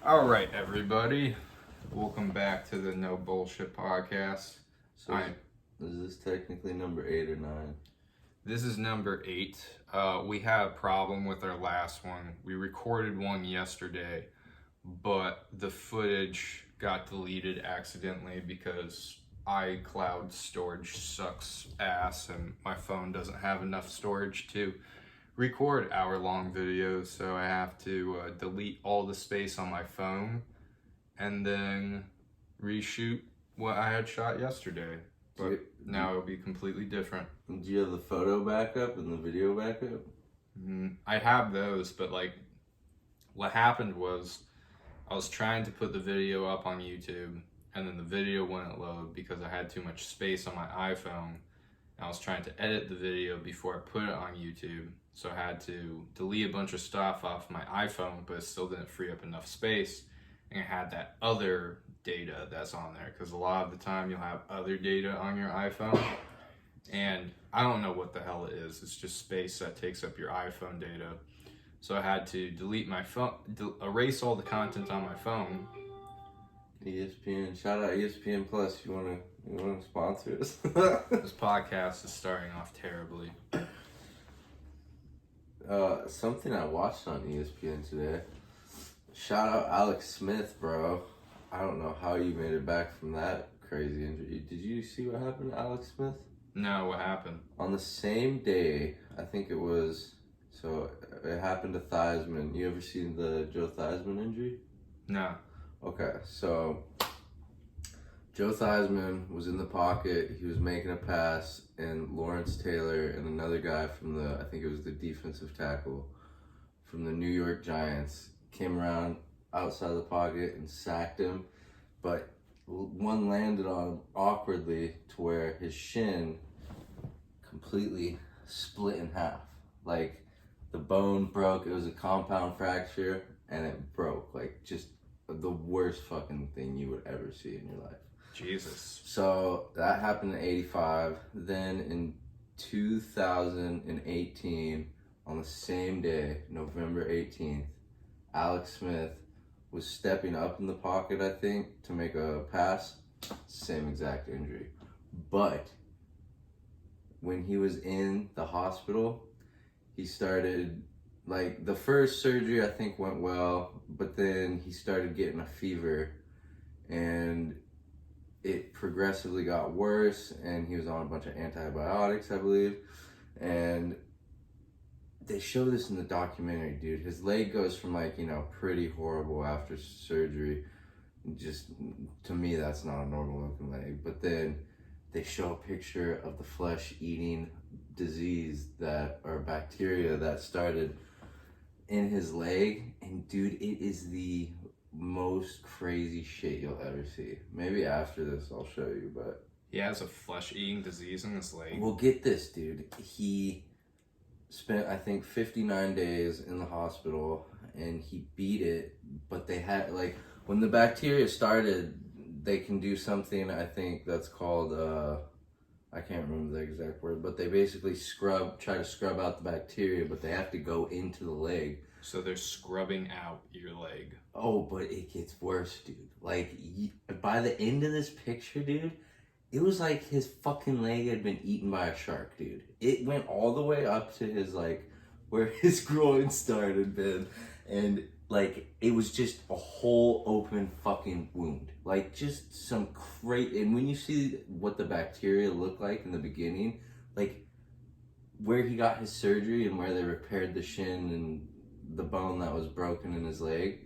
All right, everybody. Welcome back to the No Bullshit podcast. So is this technically number 8 or 9? This is number 8. We had a problem with our last one. We recorded one yesterday, but the footage got deleted accidentally because iCloud storage sucks ass and my phone doesn't have enough storage to record hour-long videos, so I have to delete all the space on my phone and then reshoot what I had shot yesterday. But now it'll be completely different. Do you have the photo backup and the video backup? I have those, but like what happened was I was trying to put the video up on YouTube and then the video wouldn't load because I had too much space on my iPhone. I was trying to edit the video before I put it on YouTube, so I had to delete a bunch of stuff off my iPhone, but it still didn't free up enough space. And it had that other data that's on there, because a lot of the time you'll have other data on your iPhone, and I don't know what the hell it is. It's just space that takes up your iPhone data. So I had to delete my phone, erase all the content on my phone. ESPN, shout out ESPN Plus. You wanna sponsor us? This podcast is starting off terribly. Something I watched on ESPN today. Shout out Alex Smith, bro. I don't know how you made it back from that crazy injury. Did you see what happened to Alex Smith? No, what happened? On the same day, I think it was. So it happened to Theismann. You ever seen the Joe Theismann injury? No. Okay, so Joe Theismann was in the pocket, he was making a pass, and Lawrence Taylor and another guy from I think it was the defensive tackle from the New York Giants, came around outside the pocket and sacked him, but one landed on him awkwardly to where his shin completely split in half. Like, the bone broke, it was a compound fracture, and it broke, like, just the worst fucking thing you would ever see in your life. Jesus. So that happened in 85. Then in 2018, on the same day, November 18th, Alex Smith was stepping up in the pocket, I think, to make a pass. Same exact injury. But when he was in the hospital, he started, like, the first surgery I think went well, but then he started getting a fever and it progressively got worse, and he was on a bunch of antibiotics, I believe. And they show this in the documentary, dude. His leg goes from, like, pretty horrible after surgery. Just, to me, that's not a normal looking leg. But then they show a picture of the flesh-eating disease or bacteria that started in his leg, and dude, it is the most crazy shit you'll ever see. Maybe after this I'll show you, but He has a flesh-eating disease in his leg. Well, get this, dude. He spent, I think, 59 days in the hospital, and he beat it, but they had, like, when the bacteria started, they can do something, I think, that's called, I can't remember the exact word, but they basically try to scrub out the bacteria, but they have to go into the leg. So they're scrubbing out your leg. Oh, but it gets worse, dude. Like, by the end of this picture, dude, it was like his fucking leg had been eaten by a shark, dude. It went all the way up to his, like, where his groin started, man. And, like, it was just a whole open fucking wound. Like, just some crazy... And when you see what the bacteria looked like in the beginning, like, where he got his surgery and where they repaired the shin and the bone that was broken in his leg,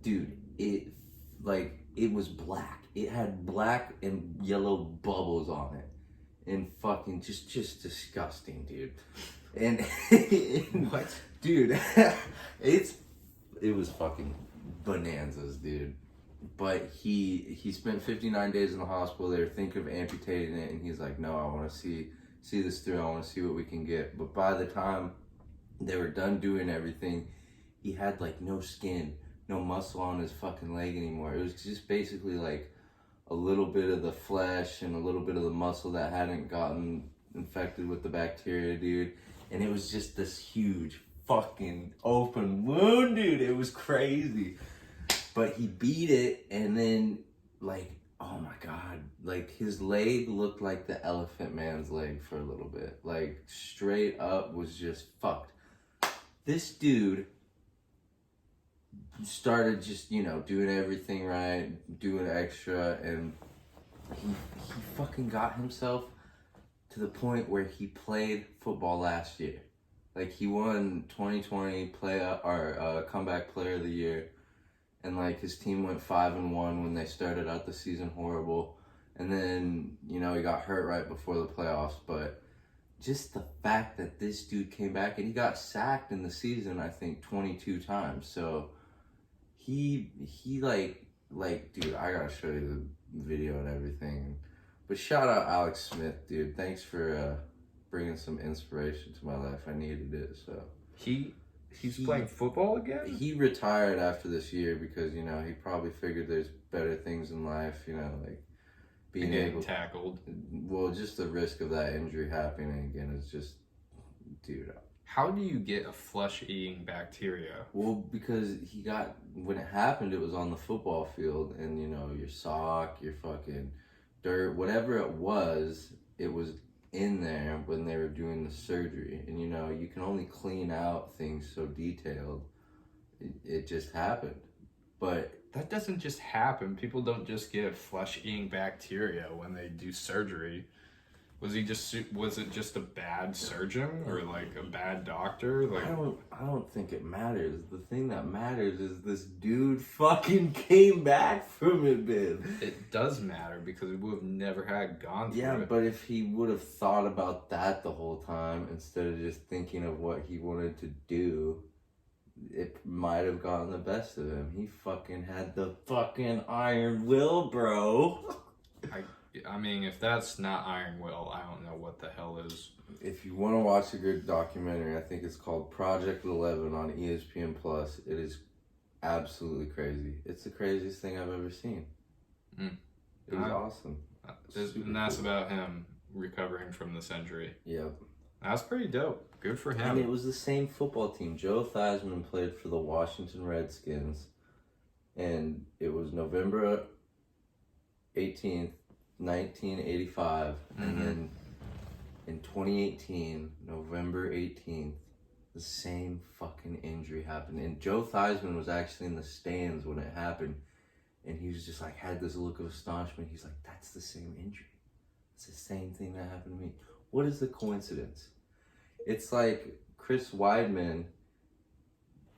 dude, it was black. It had black and yellow bubbles on it, and fucking just disgusting, dude. And What? Dude, it was fucking bananas, dude. But he spent 59 days in the hospital. They were thinking of amputating it, and he's like, no, I want to see this through. I want to see what we can get. But by the time they were done doing everything, he had, like, no skin, no muscle on his fucking leg anymore. It was just basically like a little bit of the flesh and a little bit of the muscle that hadn't gotten infected with the bacteria, dude. And it was just this huge fucking open wound, dude. It was crazy. But he beat it, and then, like, oh my God, like, his leg looked like the Elephant Man's leg for a little bit. Like, straight up was just fucked. This dude started just, doing everything right, doing extra, and he fucking got himself to the point where he played football last year. Like, he won 2020 comeback player of the year. And, like, his team went 5-1 when they started out the season horrible. And then, he got hurt right before the playoffs. But just the fact that this dude came back, and he got sacked in the season, I think, 22 times. So, he dude, I gotta show you the video and everything. But shout out Alex Smith, dude. Thanks for bringing some inspiration to my life. I needed it, so. He's playing football again? He retired after this year because, he probably figured there's better things in life, like being able to tackled. Well, just the risk of that injury happening again is just, dude. How do you get a flesh-eating bacteria? Well, because when it happened, it was on the football field, and, your sock, your fucking dirt, whatever it was in there when they were doing the surgery. And you can only clean out things so detailed. It just happened. But that doesn't just happen. People don't just get flesh-eating bacteria when they do surgery. Was it just a bad surgeon or like a bad doctor? Like, I don't think it matters. The thing that matters is this dude fucking came back from it, babe. It does matter because we would have never had gone through it. Yeah, but if he would have thought about that the whole time instead of just thinking of what he wanted to do, it might have gotten the best of him. He fucking had the fucking iron will, bro. I mean, if that's not iron will, I don't know what the hell is. If you want to watch a good documentary, I think it's called Project 11 on ESPN Plus. It is absolutely crazy. It's the craziest thing I've ever seen. It was awesome. And that's about him recovering from this injury. Yep. That's pretty dope. Good for him. And it was the same football team. Joe Theismann played for the Washington Redskins. And it was November 18th, 1985. And then in 2018, November 18th, the same fucking injury happened. And Joe Theismann was actually in the stands when it happened. And he was just like, had this look of astonishment. He's like, that's the same injury. It's the same thing that happened to me. What is the coincidence? It's like Chris Weidman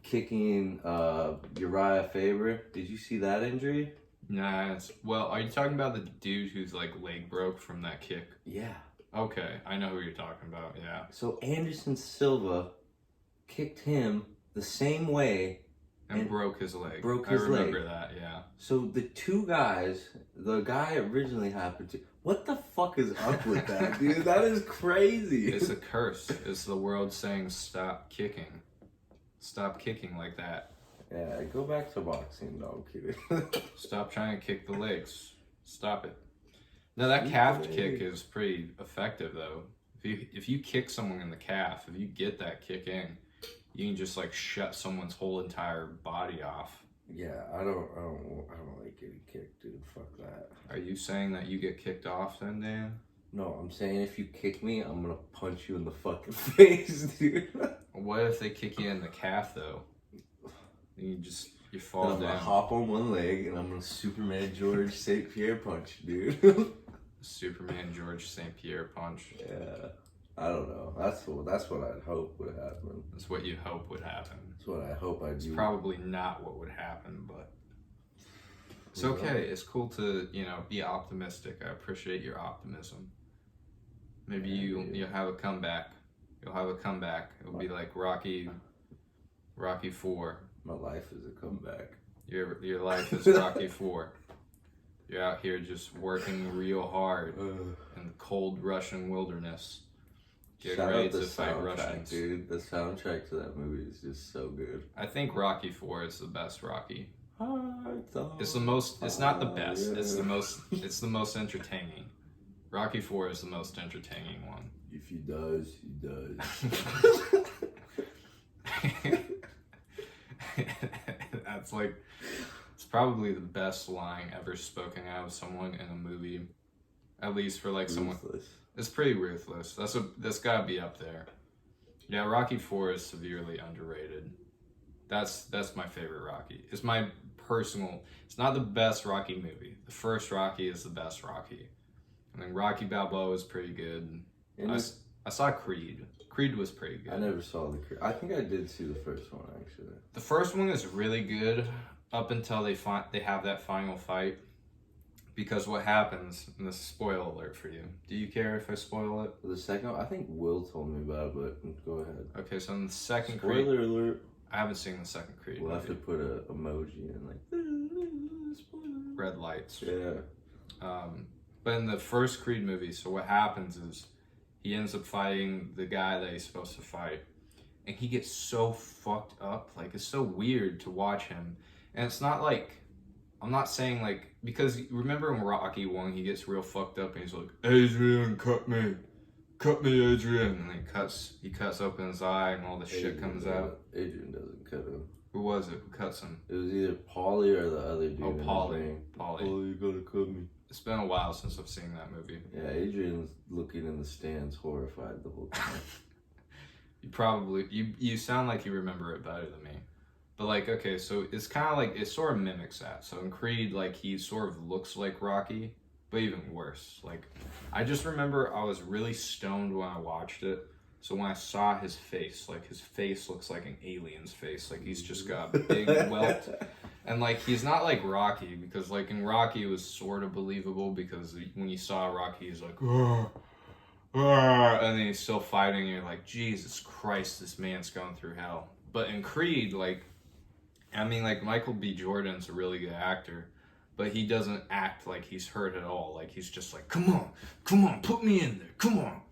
kicking Uriah Faber. Did you see that injury? Nice. Well, are you talking about the dude whose like leg broke from that kick? Yeah. Okay, I know who you're talking about, yeah. So Anderson Silva kicked him the same way. And broke his leg. I remember that, yeah. So the two guys, the guy originally happened to... What the fuck is up with that, dude? That is crazy. It's a curse. It's the world saying stop kicking. Stop kicking like that. Yeah, go back to boxing. No, I'm kidding. Stop trying to kick the legs. Stop it. No, that calf kick is pretty effective, though. If you kick someone in the calf, if you get that kick in, you can just like shut someone's whole entire body off. Yeah, I don't like getting kicked, dude. Fuck that. Are you saying that you get kicked off then, Dan? No, I'm saying if you kick me, I'm gonna punch you in the fucking face, dude. What if they kick you in the calf though? You fall down. I'm gonna hop on one leg and I'm gonna Superman George St. Pierre punch, dude. Superman George St. Pierre punch. Yeah. I don't know. That's what I'd hope would happen. That's what you hope would happen. That's what I hope I'd do. It's probably not what would happen, but it's okay. It's cool to, be optimistic. I appreciate your optimism. Maybe you'll have a comeback. You'll have a comeback. It'll be like Rocky 4. My life is a comeback. Your life is Rocky 4. You're out here just working real hard in the cold Russian wilderness. Get ready to fight Russians. Dude, the soundtrack to that movie is just so good. I think Rocky 4 is the best Rocky. It's not the best. It's the most entertaining. Rocky 4 is the most entertaining one. If he does, he does. That's like, it's probably the best line ever spoken out of someone in a movie, at least for like someone. It's pretty ruthless. That's gotta be up there. Yeah, Rocky 4 is severely underrated. That's my favorite Rocky. It's my personal. It's not the best Rocky movie. The first Rocky is the best Rocky. I mean, Rocky Balboa is pretty good. I saw Creed. Creed was pretty good. I never saw the Creed. I think I did see the first one actually. The first one is really good up until they have that final fight. Because what happens, and this is a spoiler alert for you. Do you care if I spoil it? The second one, I think Will told me about it, but go ahead. Okay, so in the second Creed. Spoiler alert. I haven't seen the second Creed. We'll have to put a emoji in like spoiler. Red lights. Yeah. But in the first Creed movie, so what happens is he ends up fighting the guy that he's supposed to fight. And he gets so fucked up. Like, it's so weird to watch him. And it's not like, I'm not saying like, because remember in Rocky 1, he gets real fucked up and he's like, Adrian, cut me, Adrian. And he cuts open his eye and all the shit comes out. Adrian doesn't cut him. Who was it? Who cuts him? It was either Paulie or the other dude. Oh, Paulie. Paulie, you gotta cut me. It's been a while since I've seen that movie. Yeah, Adrian's looking in the stands horrified the whole time. You sound like you remember it better than me. But like, okay, so it's kind of like, it sort of mimics that. So in Creed, like, he sort of looks like Rocky, but even worse. Like, I just remember I was really stoned when I watched it. So when I saw his face, like, his face looks like an alien's face. Like, he's just got a big welt. And like, he's not like Rocky, because like in Rocky it was sort of believable, because when you saw Rocky, he's like, and then he's still fighting, and you're like, Jesus Christ, this man's going through hell. But in Creed, like, I mean, like, Michael B. Jordan's a really good actor, but he doesn't act like he's hurt at all. Like, he's just like, come on, put me in there, come on,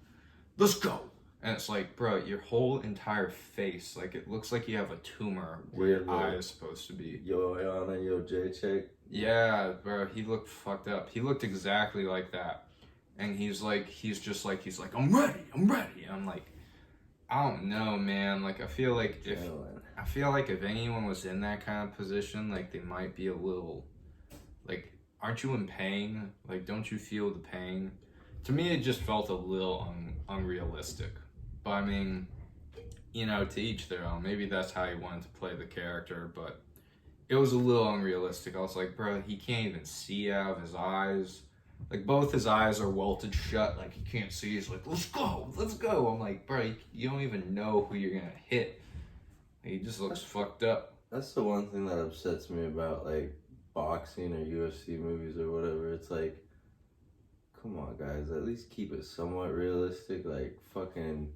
let's go. And it's like, bro, your whole entire face, like, it looks like you have a tumor where your eye is supposed to be. Yo, Ayana, yo, J-Check. Yeah, bro, he looked fucked up. He looked exactly like that. And he's like, I'm ready. And I'm like, I don't know, man. Like, I feel like if anyone was in that kind of position, like, they might be a little, like, aren't you in pain? Like, don't you feel the pain? To me, it just felt a little unrealistic. But I mean, you know, to each their own. Maybe that's how he wanted to play the character, but it was a little unrealistic. I was like, bro, he can't even see out of his eyes. Like, both his eyes are welted shut. Like, he can't see. He's like, let's go. I'm like, bro, you don't even know who you're going to hit. He just looks fucked up. That's the one thing that upsets me about, like, boxing or UFC movies or whatever. It's like, come on, guys. At least keep it somewhat realistic. Like, fucking,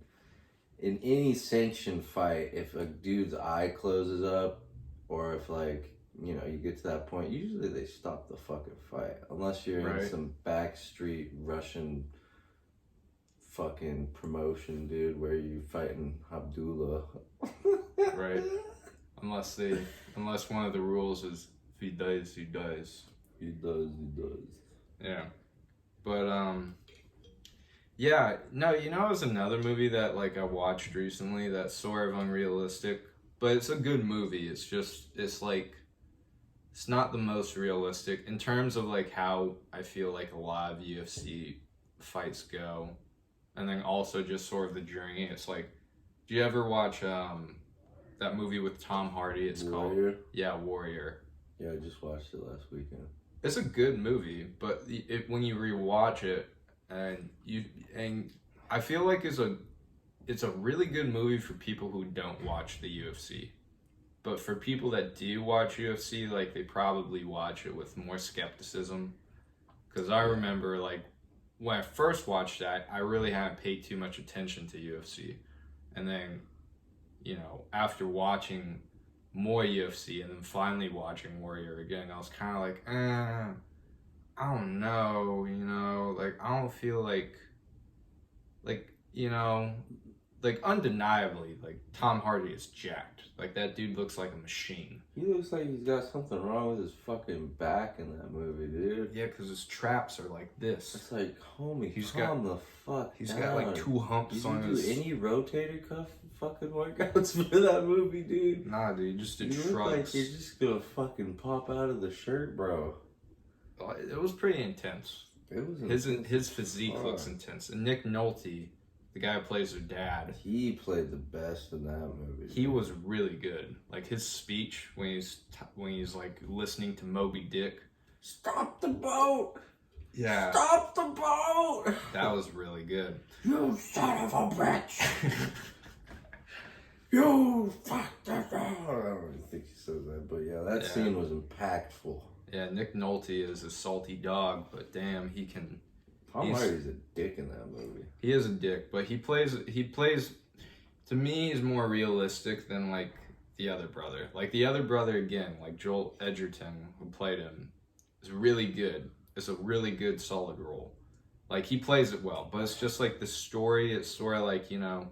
in any sanctioned fight, if a dude's eye closes up, or if, like, you know, you get to that point, usually they stop the fucking fight. Unless you're in some backstreet Russian fucking promotion, dude, where you fighting Abdullah. Right. Unless one of the rules is if he dies, he dies. He does. Yeah. But, yeah, no, you know, it was another movie that, like, I watched recently that's sort of unrealistic, but it's a good movie. It's like, it's not the most realistic in terms of, like, how I feel like a lot of UFC fights go, and then also just sort of the journey. It's like, do you ever watch that movie with Tom Hardy? It's Warrior? called Warrior. Yeah, I just watched it last weekend. It's a good movie, but when you rewatch it, and I feel like it's a really good movie for people who don't watch the UFC. But for people that do watch UFC, like, they probably watch it with more skepticism. Because I remember, like, when I first watched that, I really hadn't paid too much attention to UFC. And then, you know, after watching more UFC and then finally watching Warrior again, I was kind of like, I don't know, you know, like, I don't feel like, you know, like undeniably, like Tom Hardy is jacked. Like that dude looks like a machine. He looks like he's got something wrong with his fucking back in that movie, dude. Yeah, because his traps are like this. It's like, homie, He's calm the fuck He's down. got like 2 humps Did on you his. do any rotator cuff fucking workouts for that movie, dude? Nah, dude, just did You shrugs. look like you're just gonna fucking pop out of the shirt, bro. It was pretty intense. It was His physique looks intense. And Nick Nolte, the guy who plays their dad, He played the best in that movie. he was really good. Like his speech when he's like listening to Moby Dick. Stop the boat! Yeah, Stop the boat! that was really good. You son of a bitch! You fucked the dog! I don't really think he says that, but yeah, that scene was impactful. Yeah, Nick Nolte is a salty dog, but damn, he can. Tom Hardy's a dick in that movie. He is a dick, but he plays. To me, he's more realistic than like the other brother. Like the other brother again, like Joel Edgerton, who played him, is really good. It's a really good, solid role. Like he plays it well, but it's just like the story. It's sort of like, you know,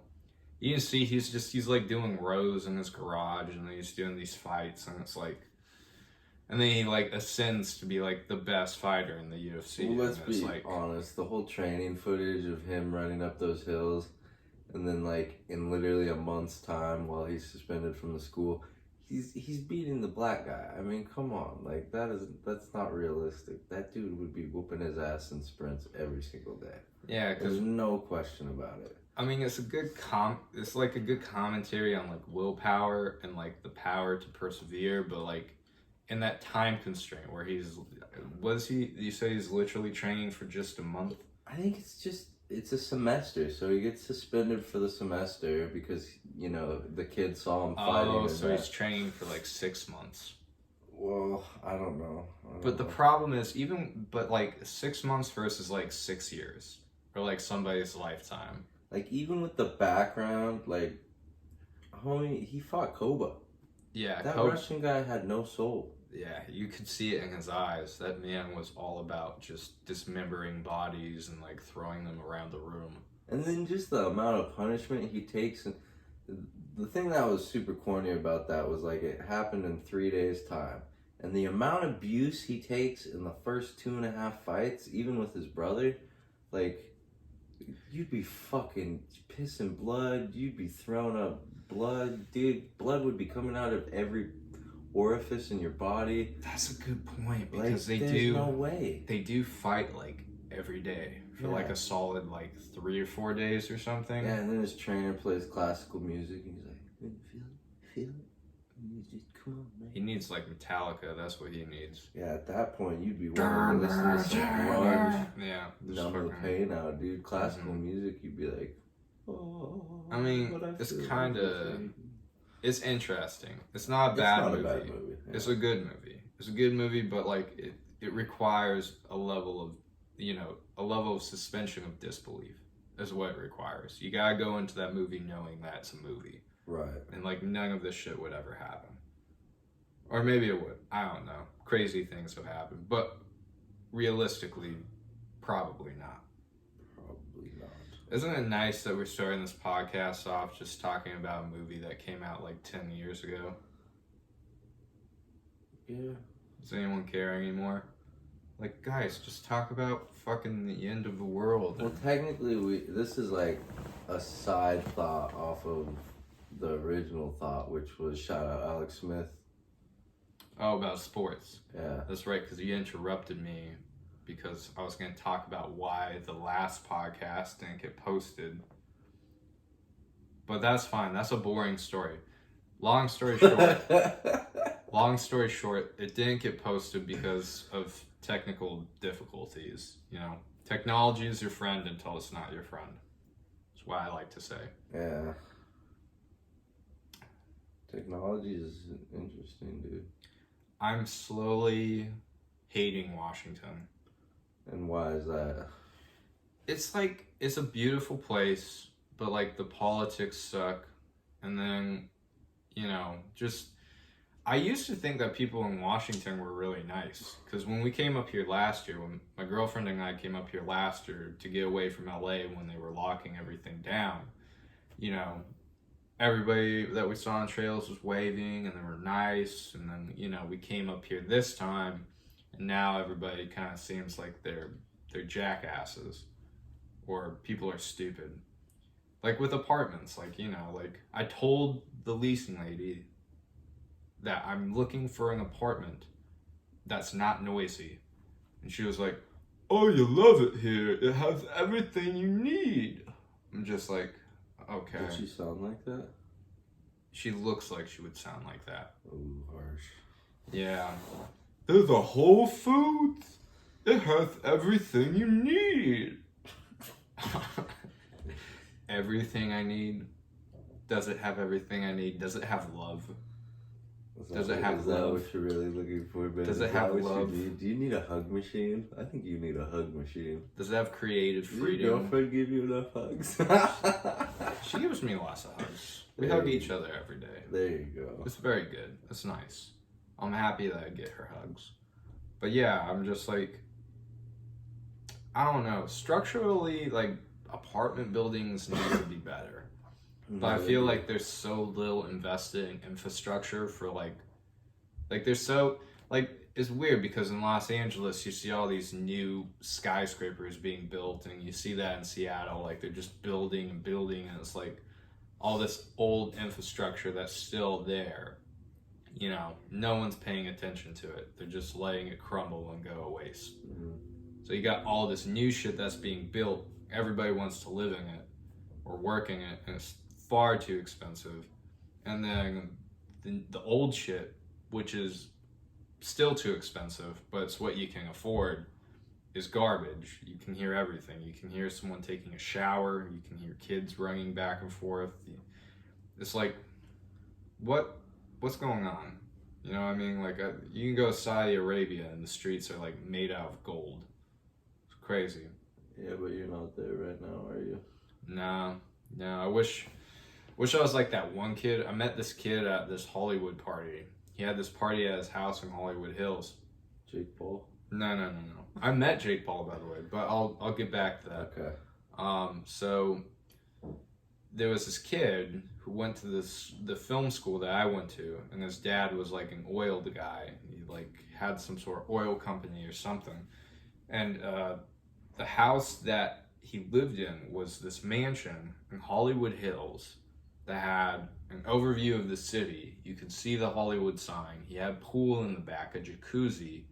you can see he's like doing rows in his garage, and then he's doing these fights, and it's like. And then he like ascends to be like the best fighter in the UFC. Well, let's be like, honest. The whole training footage of him running up those hills, and then like in literally a month's time while he's suspended from the school, he's beating the black guy. I mean, come on, like that's not realistic. That dude would be whooping his ass in sprints every single day. Yeah, because there's no question about it. I mean, it's a good it's like a good commentary on like willpower and like the power to persevere, but like. In that time constraint where you say he's literally training for just a month? I think it's a semester, so he gets suspended for the semester because, you know, the kid saw him fighting. Oh, so he's training for like 6 months. Well, I don't know. The problem is like 6 months versus like 6 years or like somebody's lifetime. Like even with the background, like, homie, he fought Koba. Yeah, that Russian guy had no soul. Yeah, you could see it in his eyes. That man was all about just dismembering bodies and like throwing them around the room. And then just the amount of punishment he takes. And the thing that was super corny about that was like it happened in 3 days' time. And the amount of abuse he takes in the first 2.5 fights, even with his brother, like, you'd be fucking pissing blood. You'd be throwing up blood. Dude, blood would be coming out of every orifice in your body. That's a good point because like, there's no way. They do fight like every day for like a solid like 3 or 4 days or something. Yeah, and then his trainer plays classical music and he's like, feel it? And you just, come on, man. He needs like Metallica, that's what he needs. Yeah, at that point you'd be wanting to listen to some grunge. Yeah. Numb the pain out, dude. Classical music, you'd be like, oh. I mean, it's kind of... It's interesting. It's not a bad movie. Yeah. It's a good movie. It's a good movie, but like it requires a level of, you know, a level of suspension of disbelief is what it requires. You gotta go into that movie knowing that it's a movie. Right. And like none of this shit would ever happen. Or maybe it would. I don't know. Crazy things have happened. But realistically, probably not. Isn't it nice that we're starting this podcast off just talking about a movie that came out like 10 years ago? Yeah. Does anyone care anymore? Like, guys, just talk about fucking the end of the world. Well, technically, this is like a side thought off of the original thought, which was shout out Alex Smith. Oh, about sports. Yeah. That's right, because you interrupted me. Because I was going to talk about why the last podcast didn't get posted. But that's fine. That's a boring story. Long story short, it didn't get posted because of technical difficulties. You know, technology is your friend until it's not your friend. That's what I like to say. Yeah. Technology is interesting, dude. I'm slowly hating Washington. And why is that? It's like, it's a beautiful place, but like the politics suck. And then, you know, just, I used to think that people in Washington were really nice. Because when we came up here last year, when my girlfriend and I came up here last year to get away from LA when they were locking everything down, you know, everybody that we saw on trails was waving and they were nice. And then, you know, we came up here this time and now everybody kind of seems like they're jackasses or people are stupid. Like with apartments, like, you know, like I told the leasing lady that I'm looking for an apartment that's not noisy. And she was like, "Oh, you love it here. It has everything you need." I'm just like, okay. Did she sound like that? She looks like she would sound like that. Ooh, harsh. Yeah. There's a Whole Foods. It has everything you need. Everything I need. Does it have everything I need? Does it have love? Does it have Is love? that what you're really looking for, man? Does it have love? Do you need a hug machine? I think you need a hug machine. Does it have creative Does freedom? your girlfriend give you enough hugs? She gives me lots of hugs. We There hug you each other every day. There you go. It's very good. It's nice. I'm happy that I get her hugs. But yeah, I'm just like, I don't know. Structurally, like, apartment buildings need to be better. But I feel like there's so little invested in infrastructure for like there's so, like, it's weird because in Los Angeles you see all these new skyscrapers being built and you see that in Seattle, like they're just building and building and it's like all this old infrastructure that's still there. You know, no one's paying attention to it. They're just letting it crumble and go to waste. Mm-hmm. So you got all this new shit that's being built. Everybody wants to live in it or work in it and it's far too expensive. And then the old shit, which is still too expensive, but it's what you can afford, is garbage. You can hear everything. You can hear someone taking a shower. You can hear kids running back and forth. It's like, what's going on? You know what I mean? Like, you can go to Saudi Arabia and the streets are like made out of gold. It's crazy. Yeah, but you're not there right now, are you? No. I wish I was like that one kid. I met this kid at this Hollywood party. He had this party at his house in Hollywood Hills. Jake Paul? No. I met Jake Paul, by the way, but I'll get back to that. Okay. So there was this kid who went to the film school that I went to, and his dad was like an oil guy. He like had some sort of oil company or something, and the house that he lived in was this mansion in Hollywood Hills that had an overview of the city. You could see the Hollywood sign. He had a pool in the back, a jacuzzi.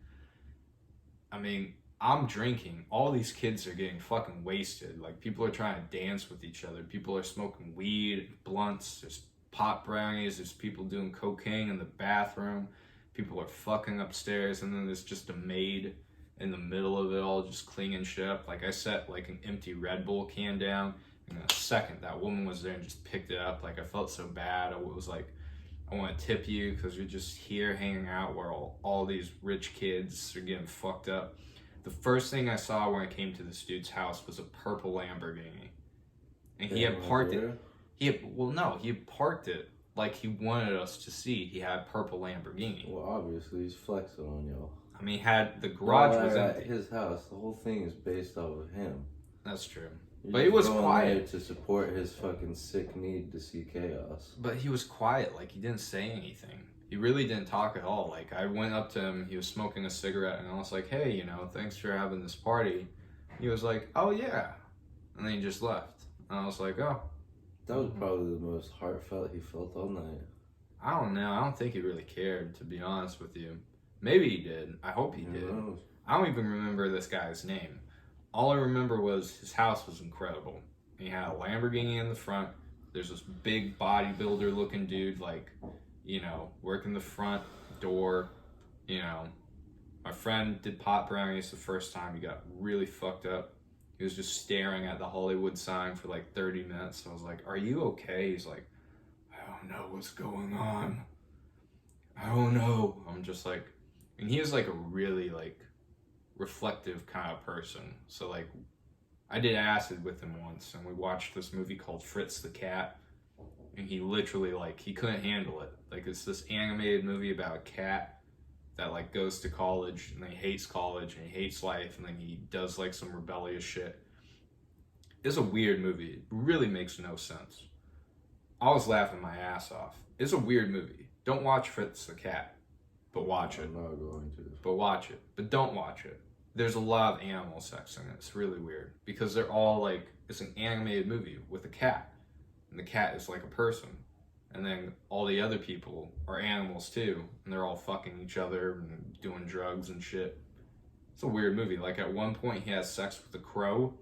I mean, I'm drinking. All these kids are getting fucking wasted. Like, people are trying to dance with each other. People are smoking weed, blunts. There's pot brownies. There's people doing cocaine in the bathroom. People are fucking upstairs. And then there's just a maid in the middle of it all just cleaning shit up. Like, I set like an empty Red Bull can down. In a second, that woman was there and just picked it up. Like, I felt so bad. I was like, I want to tip you because you're just here hanging out where all these rich kids are getting fucked up. The first thing I saw when I came to this dude's house was a purple Lamborghini. And he had parked it. He had parked it like he wanted us to see. He had a purple Lamborghini. Well, obviously, he's flexing on y'all. I mean, the garage was empty. At his house, the whole thing is based off of him. That's true. You're But he was quiet to support his fucking sick need to see chaos. But he was quiet. Like, he didn't say anything. He really didn't talk at all. Like, I went up to him. He was smoking a cigarette, and I was like, "Hey, you know, thanks for having this party." He was like, "Oh yeah," and then he just left. And I was like, "Oh." That was probably the most heartfelt he felt all night. I don't know. I don't think he really cared, to be honest with you. Maybe he did. I hope he did. Knows? I don't even remember this guy's name. All I remember was his house was incredible. He had a Lamborghini in the front. There's this big bodybuilder looking dude, like, you know, working the front door. You know, my friend did pot brownies the first time. He got really fucked up. He was just staring at the Hollywood sign for like 30 minutes. I was like, "Are you okay?" He's like, "I don't know what's going on. I don't know." I'm just like, and he was like a really like reflective kind of person. So like, I did acid with him once, and we watched this movie called Fritz the Cat, and he literally like he couldn't handle it. Like, it's this animated movie about a cat that like goes to college and then he hates college and he hates life and then he does like some rebellious shit. It's a weird movie. It really makes no sense. I was laughing my ass off. It's a weird movie. Don't watch Fritz the Cat, but watch it. I'm not going to. But watch it. But don't watch it. There's a lot of animal sex in it. It's really weird because they're all like, it's an animated movie with a cat, and the cat is like a person, and then all the other people are animals too, and they're all fucking each other and doing drugs and shit. It's a weird movie. Like at one point he has sex with the crow,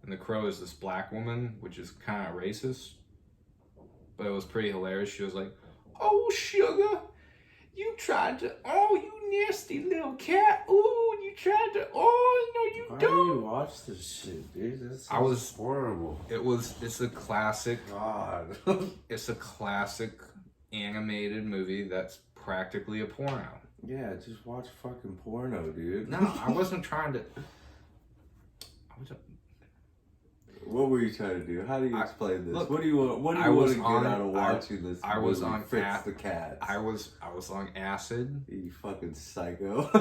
and the crow is this black woman, which is kind of racist, but it was pretty hilarious. She was like, "Oh, sugar, you tried to, oh, you nasty little cat. Oh, you tried to, oh, no, you Why don't." do you watch this shit, dude? This I was horrible. It's a classic, God. it's a classic animated movie that's practically a porno. Yeah, just watch fucking porno, dude. No, I wasn't trying to, What were you trying to do? How do you explain this? Look, What do you want? What do I you want was to get on- out of watching this? I was movie, on Fritz the Cat. I was on acid. You fucking psycho.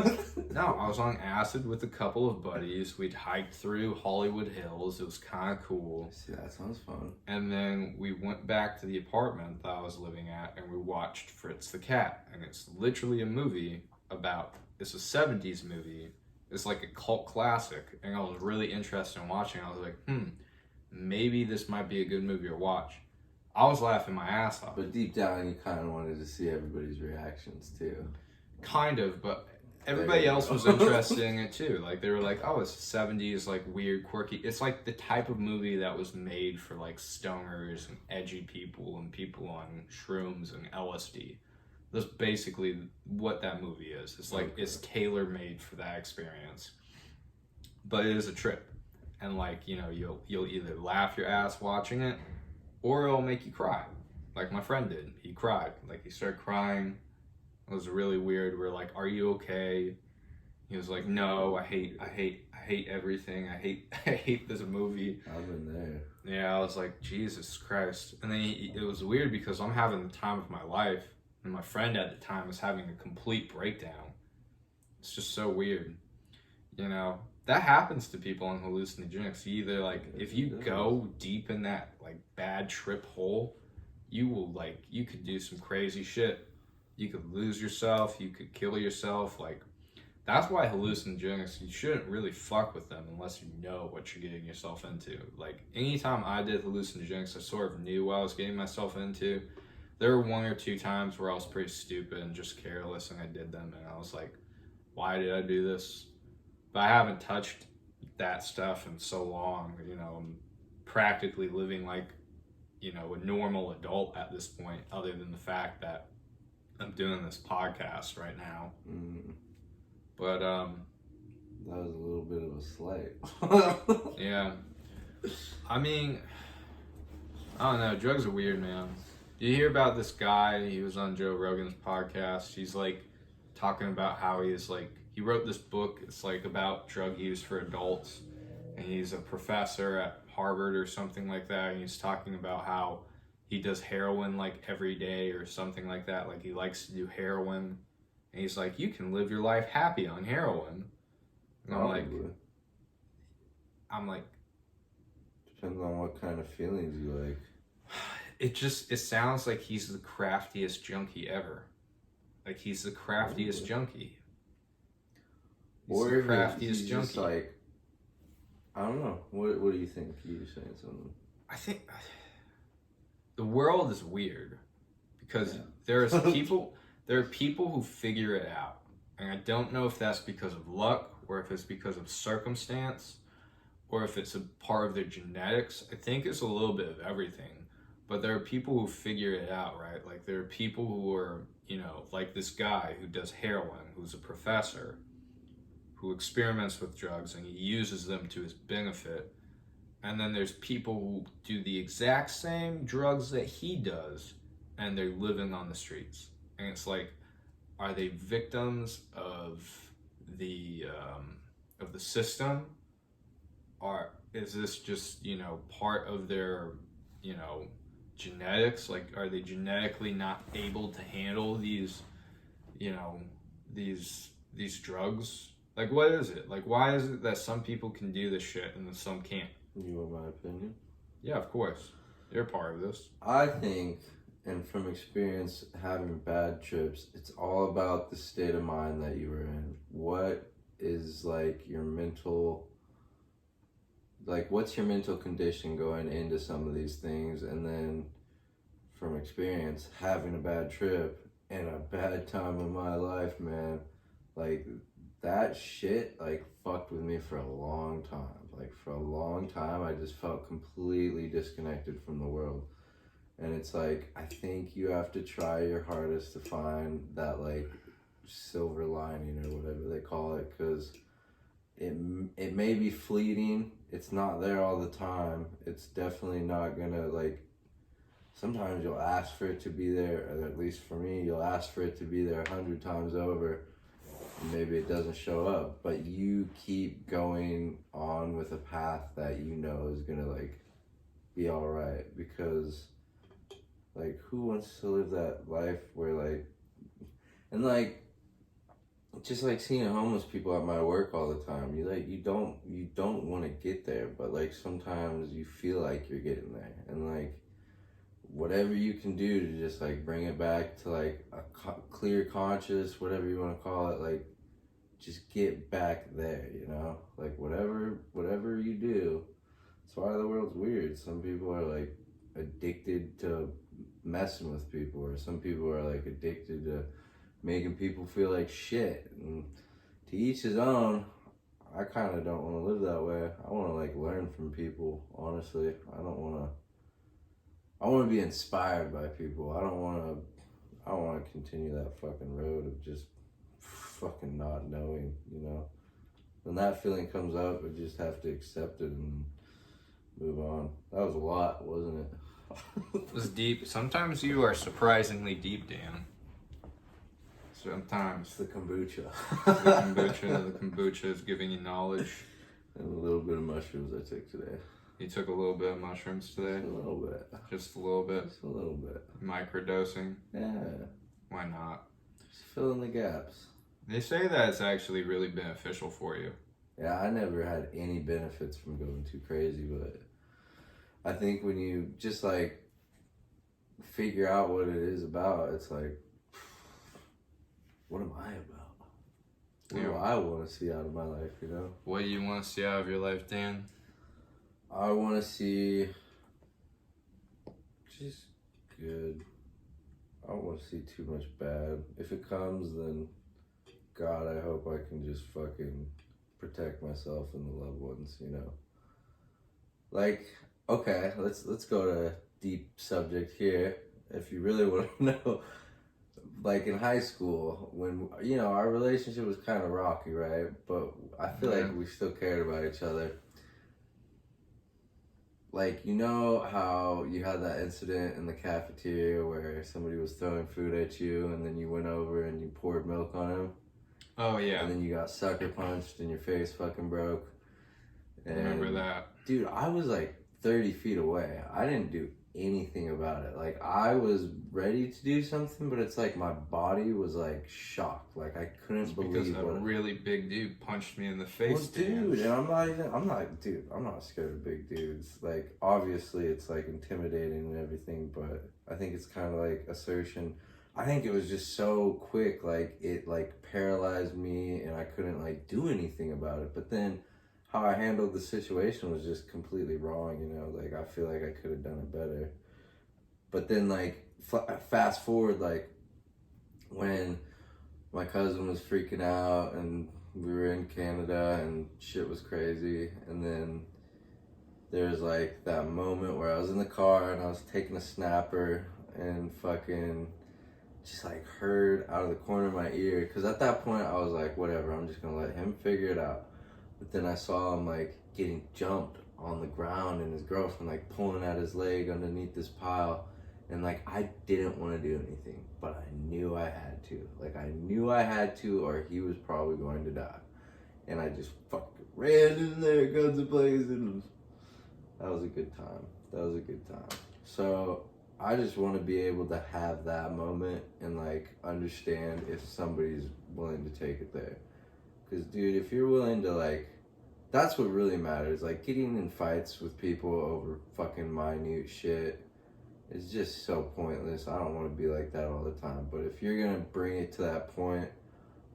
No, I was on acid with a couple of buddies. We'd hiked through Hollywood Hills. It was kind of cool. See, that sounds fun. And then we went back to the apartment that I was living at, and we watched Fritz the Cat. And it's literally a movie about, it's a 70s movie. It's like a cult classic. And I was really interested in watching it. I was like, maybe this might be a good movie to watch. I was laughing my ass off. But deep down, you kind of wanted to see everybody's reactions too. Kind of, but everybody else was interested in it too. Like they were like, "Oh, it's 70s, like weird, quirky." It's like the type of movie that was made for like stoners and edgy people and people on shrooms and LSD. That's basically what that movie is. It's like it's tailor made for that experience. But it is a trip, and like you'll either laugh your ass watching it, or it'll make you cry. Like my friend did. He cried. Like he started crying. It was really weird. We're like, "Are you okay?" He was like, "No, I hate everything. I hate this movie." I've been there. Yeah, I was like, Jesus Christ. And then it was weird because I'm having the time of my life, and my friend at the time was having a complete breakdown. It's just so weird, That happens to people on hallucinogenics. You either if you go deep in that bad trip hole, you could do some crazy shit. You could lose yourself. You could kill yourself. That's why hallucinogenics, you shouldn't really fuck with them unless you know what you're getting yourself into. Anytime I did hallucinogenics, I sort of knew what I was getting myself into. There were one or two times where I was pretty stupid and just careless, and I did them, and I was like, why did I do this? But I haven't touched that stuff in so long. I'm practically living like, a normal adult at this point, other than the fact that I'm doing this podcast right now. But that was a little bit of a slight. Yeah, I mean, I don't know, drugs are weird, man. You hear about this guy? He was on Joe Rogan's podcast. He's talking about how he wrote this book. It's about drug use for adults, and he's a professor at Harvard or something like that. And he's talking about how he does heroin every day or something like that. He likes to do heroin, and he's like, you can live your life happy on heroin. And I'm like, depends on what kind of feelings you like. It sounds like he's the craftiest junkie ever. He's the craftiest junkie. He's or the craftiest junkie. junkie. Just I don't know. What do you think? You were saying something. I think the world is weird because there are people who figure it out, and I don't know if that's because of luck or if it's because of circumstance or if it's a part of their genetics. I think it's a little bit of everything. But there are people who figure it out, right? There are people who are, like this guy who does heroin, who's a professor, who experiments with drugs and he uses them to his benefit. And then there's people who do the exact same drugs that he does, and they're living on the streets. And it's are they victims of the system, or is this just part of their genetics? Are they genetically not able to handle these these drugs? What is it? Why is it that some people can do this shit and then some can't? You want my opinion? Yeah, of course. You're a part of this. I think, and from experience having bad trips, it's all about the state of mind that you were in. What is like your mental, like what's your mental condition going into some of these things? And then from experience, having a bad trip and a bad time in my life, man, like that shit like fucked with me for a long time. Like for a long time, I just felt completely disconnected from the world. And it's like, I think you have to try your hardest to find that like silver lining or whatever they call it, because it may be fleeting. It's not there all the time. It's definitely not gonna like, sometimes you'll ask for it to be there, or at least for me, you'll ask for it to be there 100 times over. Maybe it doesn't show up, but you keep going on with a path that you know is gonna like be all right, because like who wants to live that life where like, and like just like seeing homeless people at my work all the time, you don't want to get there, but like sometimes you feel like you're getting there, and like whatever you can do to just like bring it back to like a clear conscious, whatever you want to call it, like just get back there, you know, like whatever you do. That's why the world's weird. Some people are like addicted to messing with people, or some people are like addicted to making people feel like shit, and to each his own. I kind of don't want to live that way. I want to like learn from people, honestly. I want to be inspired by people. I don't want to continue that fucking road of just fucking not knowing, you know. When that feeling comes up, I just have to accept it and move on. That was a lot, wasn't it? It was deep. Sometimes you are surprisingly deep, Dan. Sometimes It's the kombucha. the kombucha is giving you knowledge. And a little bit of mushrooms I took today. You took a little bit of mushrooms today? Just a little bit. Just a little bit? Just a little bit. Microdosing? Yeah. Why not? Just fill in the gaps. They say that it's actually really beneficial for you. Yeah, I never had any benefits from going too crazy, but I think when you just like figure out what it is about, it's like, what am I about? What do I want to see out of my life, you know? What do you want to see out of your life, Dan? I want to see just good. I don't want to see too much bad. If it comes, then God, I hope I can just fucking protect myself and the loved ones, you know? Like, okay, let's go to a deep subject here. If you really want to know, like in high school, when, you know, our relationship was kind of rocky, right? But I feel like we still cared about each other. Like, you know how you had that incident in the cafeteria where somebody was throwing food at you, and then you went over and you poured milk on him? Oh, yeah. And then you got sucker punched and your face fucking broke. And, remember that. Dude, I was like 30 feet away. I didn't do anything about it. Like, I was ready to do something, but it's like my body was like shocked. Like, I couldn't believe because a really big dude punched me in the face. Well, dude, and I'm not scared of big dudes. Like, obviously it's like intimidating and everything, but I think it's kind of like assertion. I think it was just so quick, like it like paralyzed me and I couldn't like do anything about it. But then how I handled the situation was just completely wrong, you know, like I feel like I could have done it better. But then like fast forward, like when my cousin was freaking out and we were in Canada and shit was crazy, and then there was like that moment where I was in the car and I was taking a snapper and fucking just like heard out of the corner of my ear, because at that point I was like, whatever, I'm just gonna let him figure it out. But then I saw him like getting jumped on the ground and his girlfriend like pulling at his leg underneath this pile, and like I didn't want to do anything, but I knew I had to. Like I knew I had to, or he was probably going to die. And I just fucking ran in there, guns a-blazing. That was a good time. So I just want to be able to have that moment and like understand if somebody's willing to take it there. Because dude, if you're willing to like that's what really matters. Like, getting in fights with people over fucking minute shit is just so pointless. I don't want to be like that all the time. But if you're gonna bring it to that point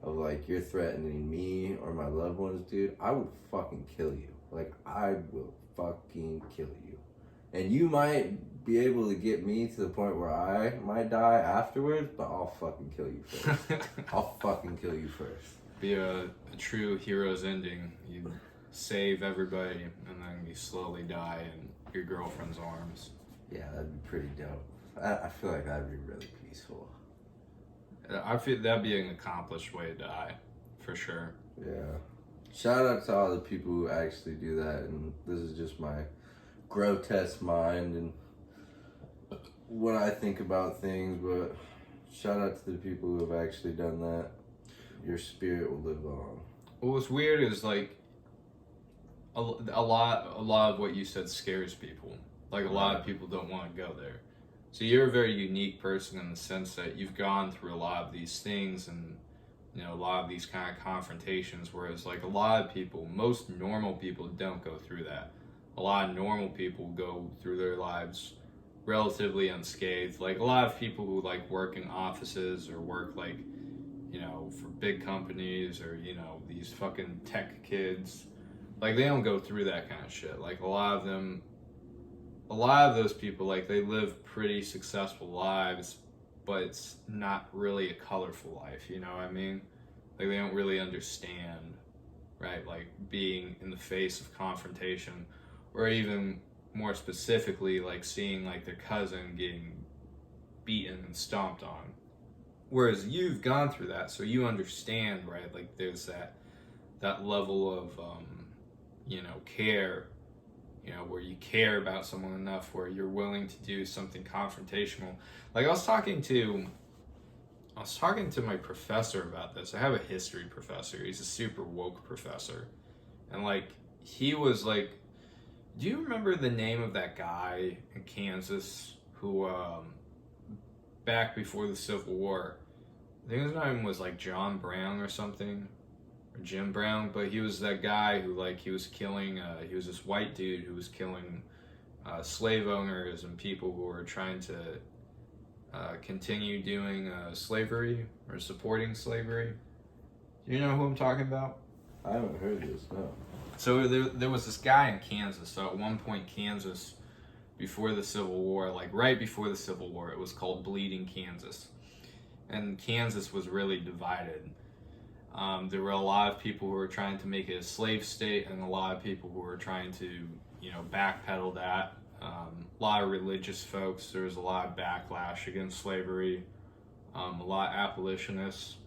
of like you're threatening me or my loved ones, dude, I would fucking kill you. Like, I will fucking kill you. And you might be able to get me to the point where I might die afterwards, but I'll fucking kill you first. I'll fucking kill you first. Be a true hero's ending. You save everybody, and then you slowly die in your girlfriend's arms. Yeah, that'd be pretty dope. I feel like that'd be really peaceful. I feel that'd be an accomplished way to die, for sure. Yeah. Shout out to all the people who actually do that, and this is just my grotesque mind and what I think about things, but shout out to the people who have actually done that. Your spirit will live on. What's weird is like a lot of what you said scares people. Like, a lot of people don't want to go there. So you're a very unique person in the sense that you've gone through a lot of these things and, you know, a lot of these kind of confrontations, whereas like a lot of people, most normal people don't go through that. A lot of normal people go through their lives relatively unscathed. Like, a lot of people who like work in offices or work like, you know, for big companies, or, you know, these fucking tech kids, like, they don't go through that kind of shit. Like, a lot of those people, like, they live pretty successful lives, but it's not really a colorful life, you know what I mean? Like, they don't really understand, right? Like, being in the face of confrontation, or even more specifically, like, seeing, like, their cousin getting beaten and stomped on. Whereas you've gone through that, so you understand, right? Like, there's that level of, you know, care, you know, where you care about someone enough where you're willing to do something confrontational. Like, I was talking to my professor about this. I have a history professor. He's a super woke professor. And like, he was like, do you remember the name of that guy in Kansas who, back before the Civil War, I think his name was like John Brown or something, or Jim Brown, but he was that guy who, like, he was killing, he was this white dude who was killing slave owners and people who were trying to continue doing slavery or supporting slavery. Do you know who I'm talking about? I haven't heard this, no. So there was this guy in Kansas. So at one point, Kansas, before the Civil War, like right before the Civil War, it was called Bleeding Kansas. And Kansas was really divided. There were a lot of people who were trying to make it a slave state, and a lot of people who were trying to, you know, backpedal that. A lot of religious folks. There was a lot of backlash against slavery. A lot of abolitionists.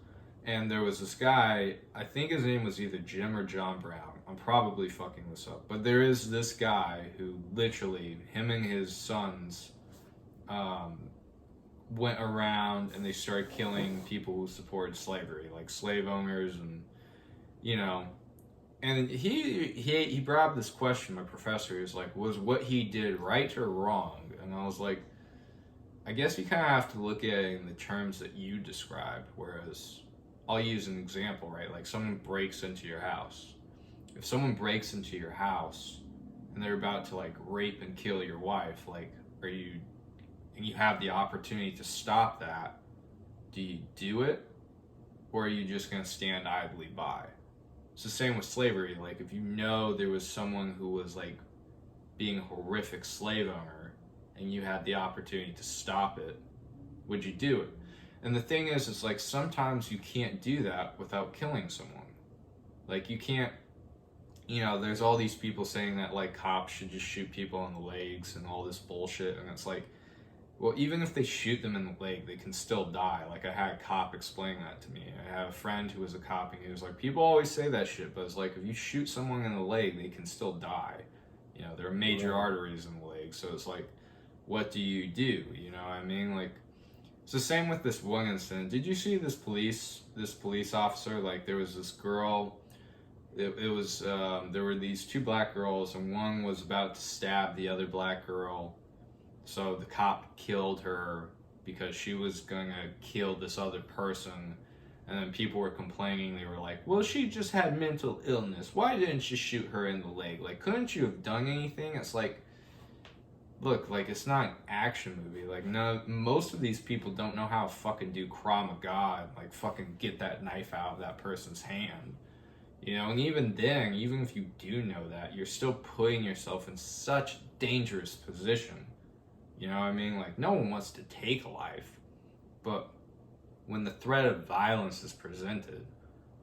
And there was this guy, I think his name was either Jim or John Brown. I'm probably fucking this up. But there is this guy who literally, him and his sons, went around and they started killing people who supported slavery, like slave owners, and, you know. And he brought up this question, my professor, is like, was what he did right or wrong? And I was like, I guess you kind of have to look at it in the terms that you described, whereas I'll use an example, right? Like, someone breaks into your house. If someone breaks into your house and they're about to, like, rape and kill your wife, like, and you have the opportunity to stop that, do you do it? Or are you just going to stand idly by? It's the same with slavery. Like, if you know there was someone who was, like, being a horrific slave owner and you had the opportunity to stop it, would you do it? And the thing is, it's like, sometimes you can't do that without killing someone. Like, you can't, you know, there's all these people saying that, like, cops should just shoot people in the legs and all this bullshit, and it's like, well, even if they shoot them in the leg, they can still die. Like, I had a cop explain that to me. I have a friend who was a cop, and he was like, people always say that shit, but it's like, if you shoot someone in the leg, they can still die. You know, there are major arteries in the leg, so it's like, what do? You know what I mean? Like, it's the same with this one incident. Did you see this police officer? Like, there was this girl, it was, there were these two black girls, and one was about to stab the other black girl. So the cop killed her because she was going to kill this other person And then people were complaining. They were like, well, she just had mental illness. Why didn't you shoot her in the leg? Like, couldn't you have done anything? It's like, look, like, it's not an action movie. Like, no, most of these people don't know how to fucking do Krav Maga, like, fucking get that knife out of that person's hand. You know, and even then, even if you do know that, you're still putting yourself in such dangerous position. You know what I mean? Like, no one wants to take a life. But when the threat of violence is presented,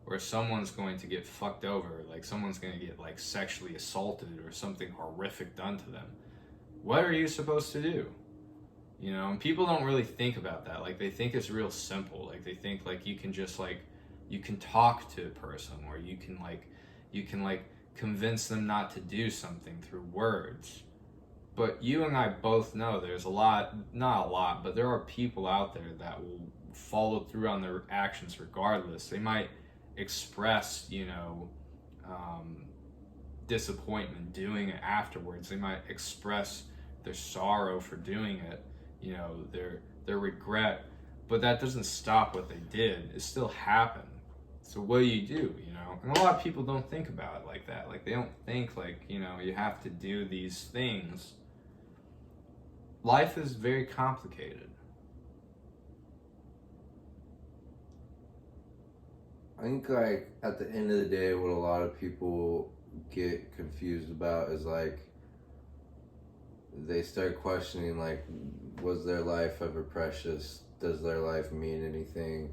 where someone's going to get fucked over, like someone's going to get like sexually assaulted or something horrific done to them, what are you supposed to do? You know, and people don't really think about that. Like, they think it's real simple. Like, they think like you can just like, you can talk to a person, or you can like convince them not to do something through words. But you and I both know there's not a lot, but there are people out there that will follow through on their actions regardless. They might express, you know, disappointment doing it afterwards. They might express their sorrow for doing it, you know, their regret, but that doesn't stop what they did. It still happened. So what do? You know? And a lot of people don't think about it like that. Like, they don't think like, you know, you have to do these things. Life is very complicated. I think, like, at the end of the day, what a lot of people get confused about is, like, they start questioning, like, was their life ever precious? Does their life mean anything?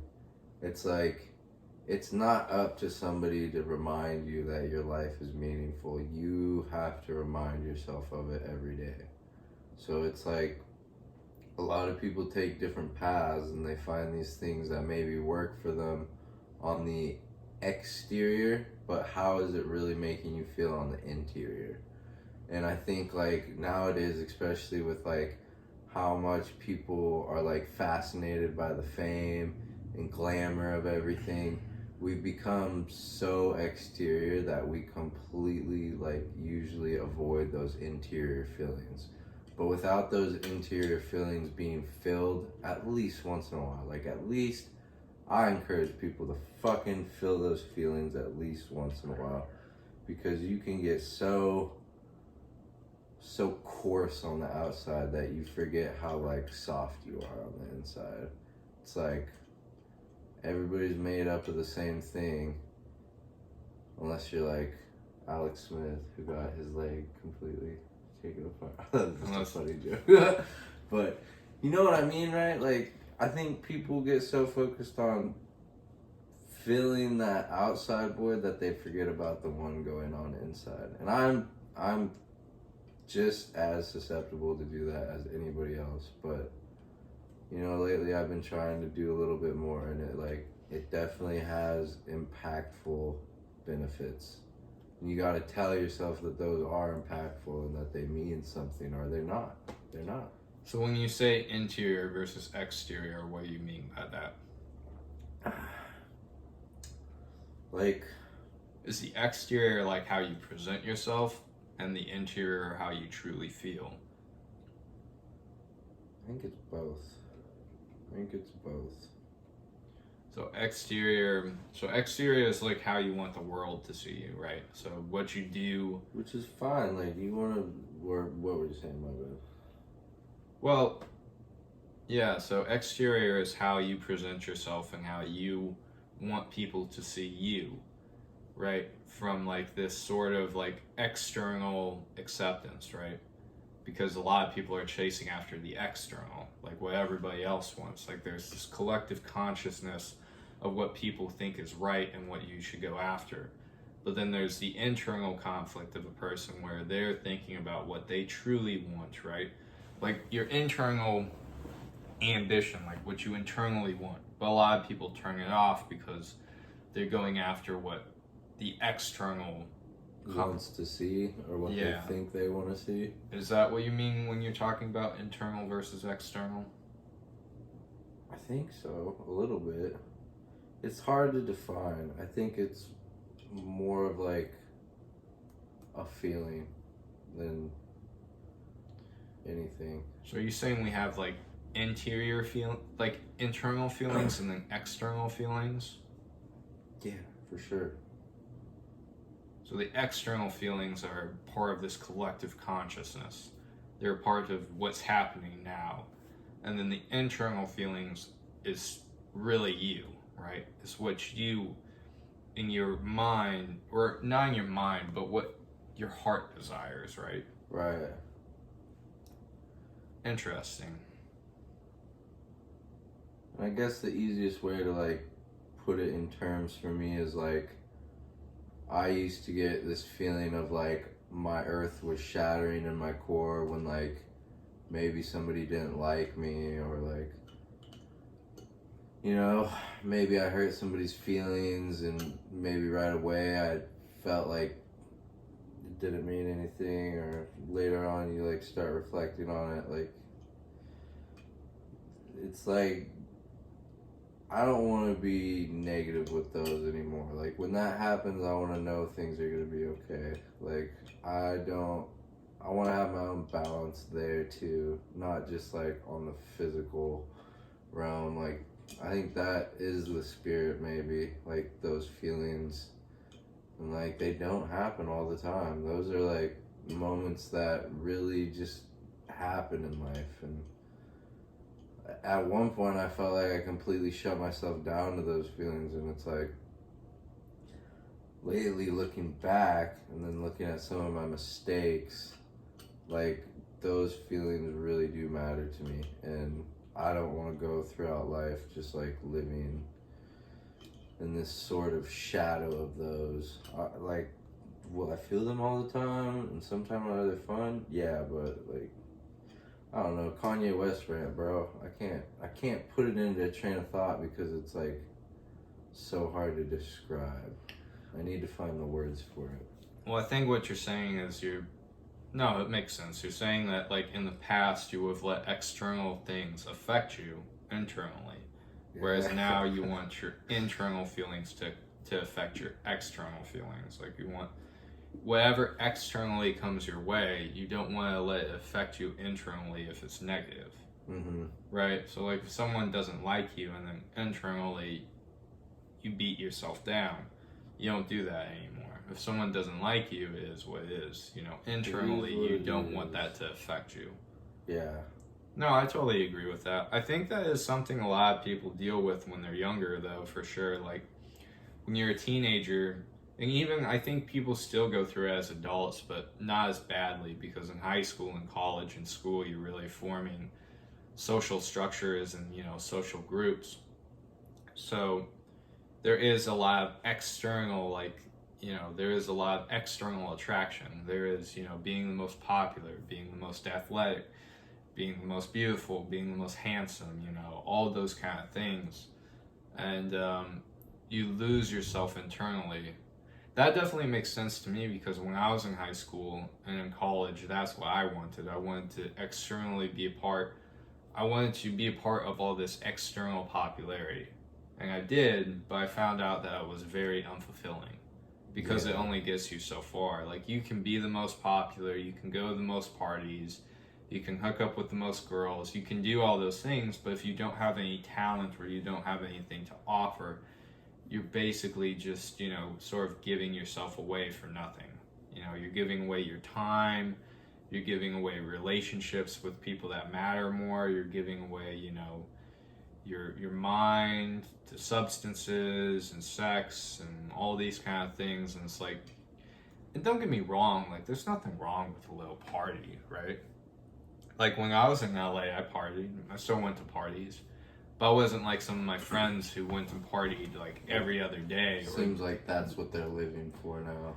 It's like, it's not up to somebody to remind you that your life is meaningful. You have to remind yourself of it every day. So it's like, a lot of people take different paths and they find these things that maybe work for them on the exterior, but how is it really making you feel on the interior? And I think, like, nowadays, especially with like how much people are like fascinated by the fame and glamour of everything, we've become so exterior that we completely, like, usually avoid those interior feelings. But without those interior feelings being filled at least once in a while, like, at least I encourage people to fucking feel those feelings at least once in a while, because you can get so coarse on the outside that you forget how, like, soft you are on the inside. It's like everybody's made up of the same thing, unless you're like Alex Smith, who got his leg completely taken apart. That's a funny joke. But you know what I mean, right? Like, I think people get so focused on feeling that outside void that they forget about the one going on inside. And I'm just as susceptible to do that as anybody else. But, you know, lately I've been trying to do a little bit more, and it definitely has impactful benefits. And you got to tell yourself that those are impactful and that they mean something, or they're not. They're not. So when you say interior versus exterior, what do you mean by that? Like, is the exterior like how you present yourself, and the interior how you truly feel? I think it's both. So exterior is like how you want the world to see you, right? So what you do, which is fine. Like, you want to, what were you saying, my bad? Well, yeah, so exterior is how you present yourself and how you want people to see you, right? From like this sort of like external acceptance, right? Because a lot of people are chasing after the external, like what everybody else wants. Like, there's this collective consciousness of what people think is right and what you should go after. But then there's the internal conflict of a person where they're thinking about what they truly want, right? Like your internal ambition, like what you internally want. But a lot of people turn it off because they're going after what the external wants to see, or what they think they want to see. Is that what you mean when you're talking about internal versus external? I think so, a little bit. It's hard to define. I think it's more of like a feeling than anything. So are you saying we have like interior feel, like internal feelings and then external feelings. Yeah, for sure. So the external feelings are part of this collective consciousness. They're part of what's happening now. And then the internal feelings is really you, right? It's what you, in your mind, or not in your mind, but what your heart desires, right? Right. Interesting. I guess the easiest way to like put it in terms for me is like, I used to get this feeling of like my earth was shattering in my core when like maybe somebody didn't like me, or like, you know, maybe I hurt somebody's feelings, and maybe right away I felt like it didn't mean anything, or later on you like start reflecting on it, like it's like I don't want to be negative with those anymore. Like when that happens, I want to know things are going to be okay. Like I want to have my own balance there too, not just like on the physical realm. Like I think that is the spirit, maybe, like those feelings, and like they don't happen all the time. Those are like moments that really just happen in life. And at one point I felt like I completely shut myself down to those feelings, and it's like lately looking back and then looking at some of my mistakes, like those feelings really do matter to me, and I don't want to go throughout life just like living in this sort of shadow of those. Like, will I feel them all the time? And sometimes are they fun? Yeah, but like, I don't know, Kanye West rant, bro. I can't put it into a train of thought because it's like so hard to describe. I need to find the words for it. Well, I think what you're saying is no, it makes sense. You're saying that like in the past you have let external things affect you internally, whereas now you want your internal feelings to affect your external feelings. Like you want whatever externally comes your way, you don't want to let it affect you internally if it's negative. Mm-hmm. Right? So like if someone doesn't like you and then internally you beat yourself down, you don't do that anymore. If someone doesn't like you, it is what it is. You know, internally you don't want that to affect you. Yeah. No, I totally agree with that. I think that is something a lot of people deal with when they're younger, though, for sure. Like when you're a teenager, and even I think people still go through it as adults, but not as badly, because in high school and college and school, you're really forming social structures and, you know, social groups. So there is a lot of external, like, you know, there is a lot of external attraction. There is, you know, being the most popular, being the most athletic, being the most beautiful, being the most handsome, you know, all those kind of things. And you lose yourself internally. That definitely makes sense to me, because when I was in high school and in college, that's what I wanted. I wanted to externally be a part. I wanted to be a part of all this external popularity. And I did, but I found out that it was very unfulfilling, because it only gets you so far. Like you can be the most popular, you can go to the most parties, you can hook up with the most girls, you can do all those things, but if you don't have any talent or you don't have anything to offer, you're basically just, you know, sort of giving yourself away for nothing. You know, you're giving away your time, you're giving away relationships with people that matter more, you're giving away, you know, your mind to substances and sex and all these kind of things. And it's like, and don't get me wrong, like there's nothing wrong with a little party, right? Like when I was in LA, I partied. I still went to parties. But I wasn't like some of my friends who went and partied like every other day. Seems like that's what they're living for now.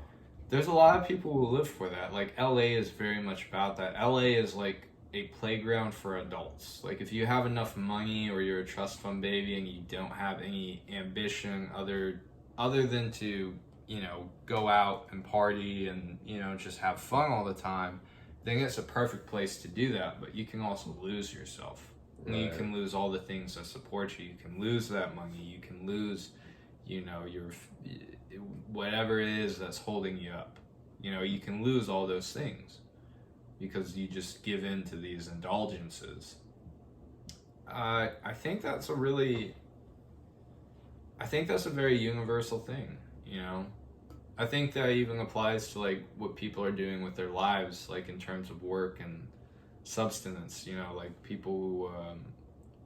There's a lot of people who live for that. Like LA is very much about that. LA is like a playground for adults. Like if you have enough money or you're a trust fund baby and you don't have any ambition other than to, you know, go out and party and, you know, just have fun all the time, then it's a perfect place to do that. But you can also lose yourself. Right. You can lose all the things that support you. You can lose that money. You can lose, you know, your whatever it is that's holding you up. You know, you can lose all those things because you just give in to these indulgences. I think that's a really, I think that's a very universal thing, you know? I think that even applies to like what people are doing with their lives, like in terms of work and substance, you know, like people who,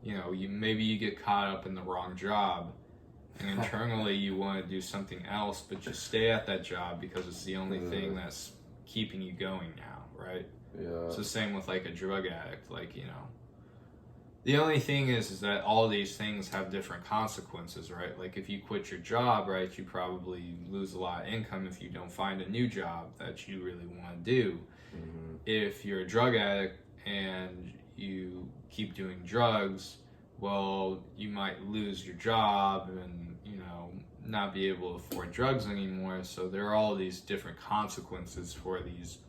you know, maybe you get caught up in the wrong job and internally you want to do something else, but you stay at that job because it's the only thing that's keeping you going now, right? Yeah. It's the same with like a drug addict, like, you know. The only thing is that all these things have different consequences, right? Like if you quit your job, right, you probably lose a lot of income if you don't find a new job that you really want to do. Mm-hmm. If you're a drug addict and you keep doing drugs, well, you might lose your job and, you know, not be able to afford drugs anymore. So there are all these different consequences for these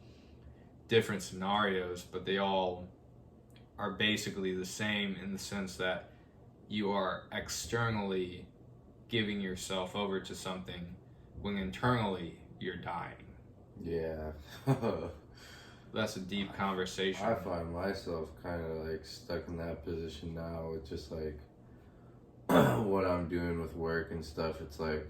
different scenarios, but they all are basically the same in the sense that you are externally giving yourself over to something when internally you're dying. Yeah. That's a deep conversation. I find myself kind of like stuck in that position now with just like what I'm doing with work and stuff. It's like,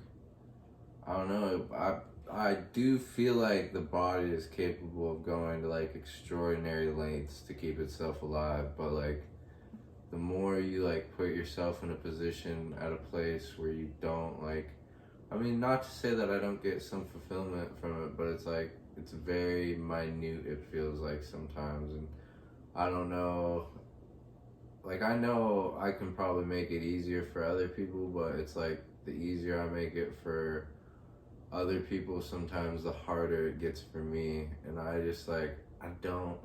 I don't know, I do feel like the body is capable of going to like extraordinary lengths to keep itself alive, but like the more you like put yourself in a position at a place where you don't like, I mean, not to say that I don't get some fulfillment from it, but it's like it's very minute, it feels like sometimes. And I don't know, like I know I can probably make it easier for other people, but it's like the easier I make it for other people, sometimes the harder it gets for me. And I just like, I don't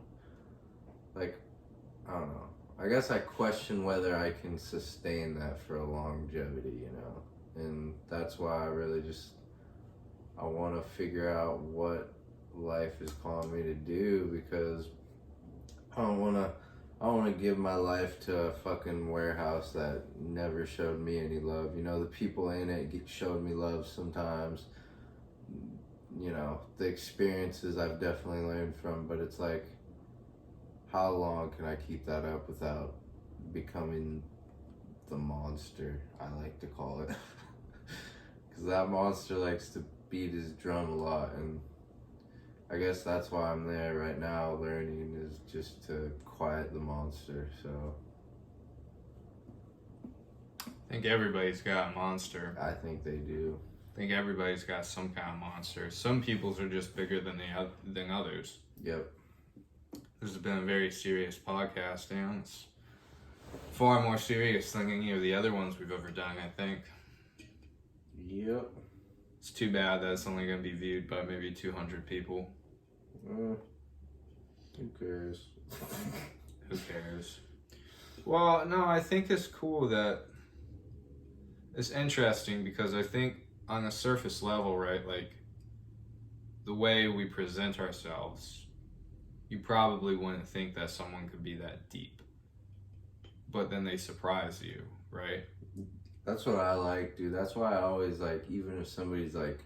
know, I guess I question whether I can sustain that for a longevity, you know. And that's why I really just, I want to figure out what life is calling me to do, because I don't want to give my life to a fucking warehouse that never showed me any love. You know, the people in it showed me love sometimes. You know, the experiences I've definitely learned from, but it's like, how long can I keep that up without becoming the monster, I like to call it? Because that monster likes to beat his drum a lot, and I guess that's why I'm there right now learning, is just to quiet the monster. So I think everybody's got a monster. I think they do. I think everybody's got some kind of monster. Some people's are just bigger than others. Yep. This has been a very serious podcast, Dan. It's far more serious than any of the other ones we've ever done, I think. Yep. It's too bad that it's only going to be viewed by maybe 200 people. Who cares? Who cares? Well, no, I think it's cool that it's interesting, because I think on a surface level, right, like the way we present ourselves, you probably wouldn't think that someone could be that deep, but then they surprise you, right? That's what I like, dude. That's why I always like, even if somebody's like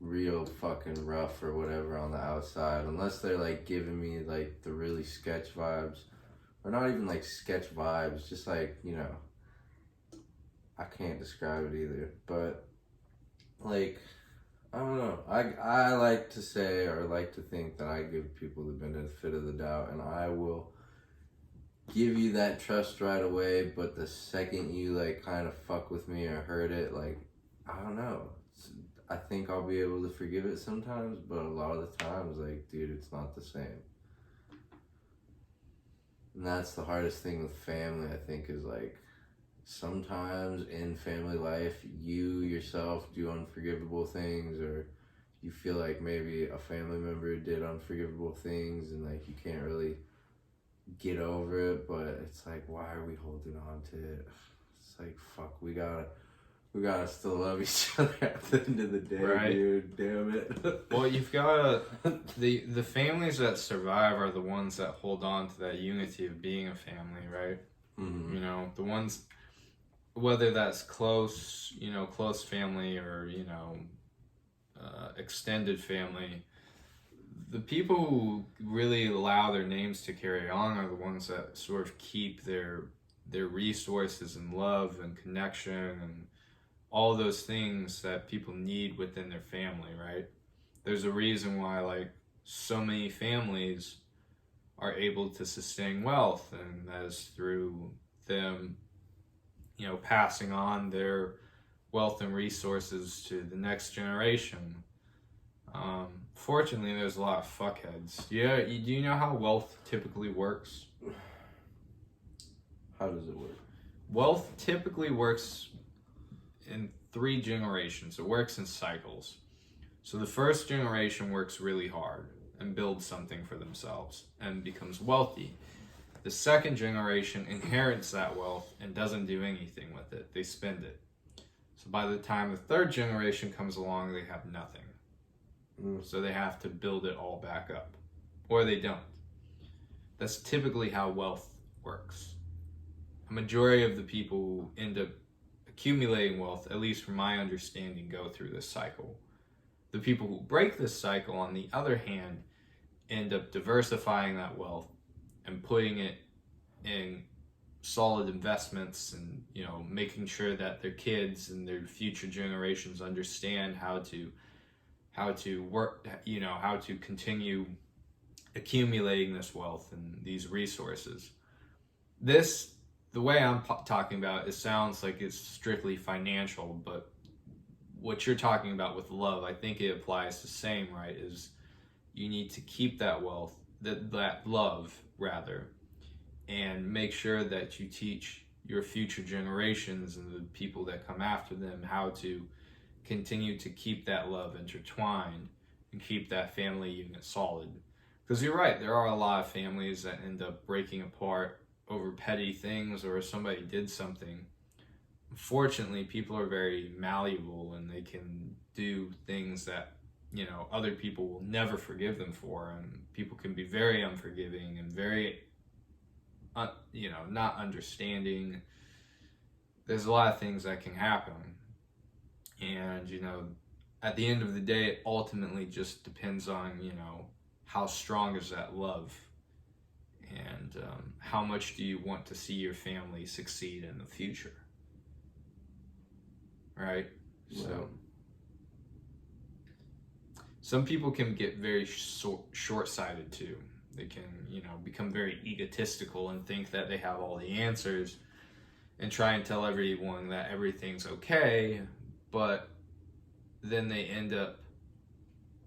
real fucking rough or whatever on the outside, unless they're like giving me like the really sketch vibes, or not even like sketch vibes, just like, you know, I can't describe it either, but like, I don't know. I like to say, or like to think, that I give people the benefit of the doubt, and I will give you that trust right away. But the second you like kind of fuck with me or hurt it, like, I don't know. I think I'll be able to forgive it sometimes, but a lot of the times, like, dude, it's not the same. And that's the hardest thing with family, I think, is like, sometimes in family life, you yourself do unforgivable things, or you feel like maybe a family member did unforgivable things, and like you can't really get over it, but it's like, why are we holding on to it? It's like, fuck, we gotta still love each other at the end of the day, right, dude? Damn it. Well, you've gotta, the families that survive are the ones that hold on to that unity of being a family, right? Mm-hmm. You know, the ones, whether that's close, you know, close family, or, you know, extended family, the people who really allow their names to carry on are the ones that sort of keep their their resources and love and connection and all those things that people need within their family, right? There's a reason why like so many families are able to sustain wealth, and that is through them, you know, passing on their wealth and resources to the next generation. Fortunately, there's a lot of fuckheads. Yeah, do you know how wealth typically works? How does it work? Wealth typically works in 3 generations. It works in cycles. So the first generation works really hard and builds something for themselves and becomes wealthy. The second generation inherits that wealth and doesn't do anything with it. They spend it. So by the time the third generation comes along, they have nothing. So they have to build it all back up. Or they don't. That's typically how wealth works. A majority of the people who end up accumulating wealth, at least from my understanding, go through this cycle. The people who break this cycle, on the other hand, end up diversifying that wealth and putting it in solid investments, and, you know, making sure that their kids and their future generations understand how to work, you know, how to continue accumulating this wealth and these resources. This, the way I'm talking about it, sounds like it's strictly financial, but what you're talking about with love, I think it applies the same, right? Is you need to keep that wealth, that love rather, and make sure that you teach your future generations and the people that come after them how to continue to keep that love intertwined and keep that family unit solid. Because you're right, there are a lot of families that end up breaking apart over petty things, or somebody did something. Unfortunately, people are very malleable and they can do things that, you know, other people will never forgive them for, and people can be very unforgiving and very, you know, not understanding. There's a lot of things that can happen. And, you know, at the end of the day, it ultimately just depends on, you know, how strong is that love, and how much do you want to see your family succeed in the future, right? Wow. So some people can get very short-sighted too. They can, you know, become very egotistical and think that they have all the answers and try and tell everyone that everything's okay, but then they end up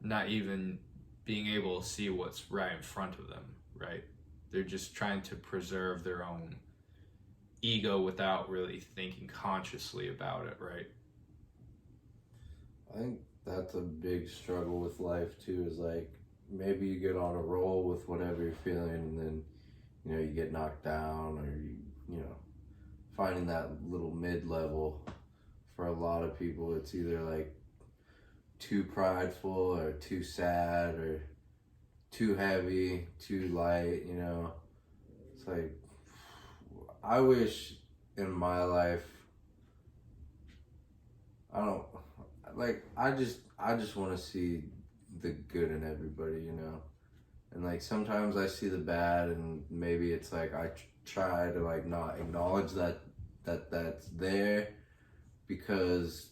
not even being able to see what's right in front of them, right? They're just trying to preserve their own ego without really thinking consciously about it, right? I think that's a big struggle with life too, is like maybe you get on a roll with whatever you're feeling, and then, you know, you get knocked down, or you know, finding that little mid-level. For a lot of people, it's either like too prideful or too sad or too heavy, too light, you know. It's like, I wish in my life, I just want to see the good in everybody, you know. And like sometimes I see the bad, and maybe it's like I try to like not acknowledge that's there, because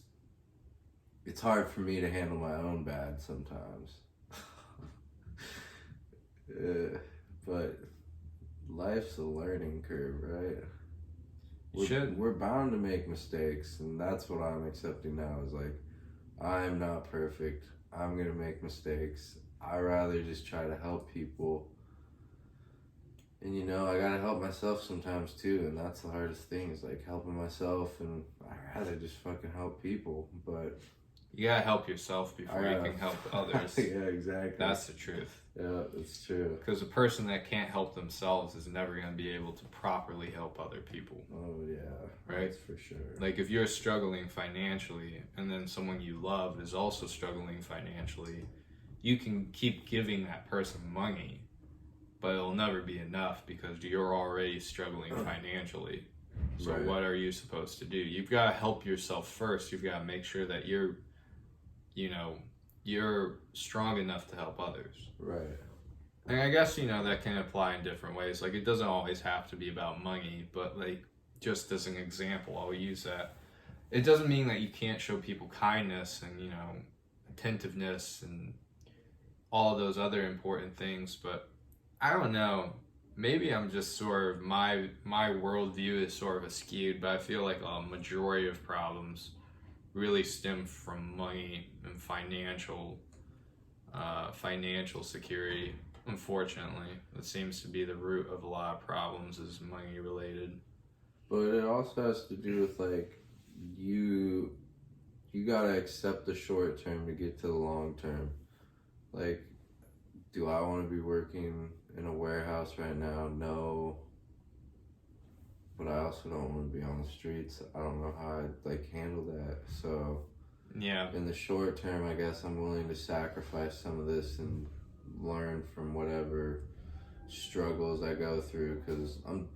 it's hard for me to handle my own bad sometimes. But life's a learning curve, right? We're bound to make mistakes, and that's what I'm accepting now, is like, I'm not perfect. I'm gonna make mistakes. I rather just try to help people. And, you know, I gotta help myself sometimes too, and that's the hardest thing, is like helping myself, and I rather just fucking help people, but You gotta help yourself before you can help others. Yeah, exactly. That's the truth. Yeah, that's true. Because a person that can't help themselves is never gonna be able to properly help other people. Oh yeah, right? That's for sure. Like if you're struggling financially, and then someone you love is also struggling financially, you can keep giving that person money, but it'll never be enough because you're already struggling financially. So Right. what are you supposed to do? You've got to help yourself first. You've got to make sure that you're strong enough to help others. Right. And I guess, that can apply in different ways. Like, it doesn't always have to be about money, but like, just as an example, I'll use that. It doesn't mean that you can't show people kindness and, you know, attentiveness and all of those other important things, but I don't know. Maybe I'm just sort of, my worldview is sort of skewed, but I feel like a majority of problems really stem from money and financial security. Unfortunately, it seems to be the root of a lot of problems, is money related. But it also has to do with like you gotta accept the short term to get to the long term. Like, do I want to be working in a warehouse right now? No. But I also don't want to be on the streets. I don't know how I'd like handle that. So yeah, in the short term, I guess I'm willing to sacrifice some of this and learn from whatever struggles I go through, because I don't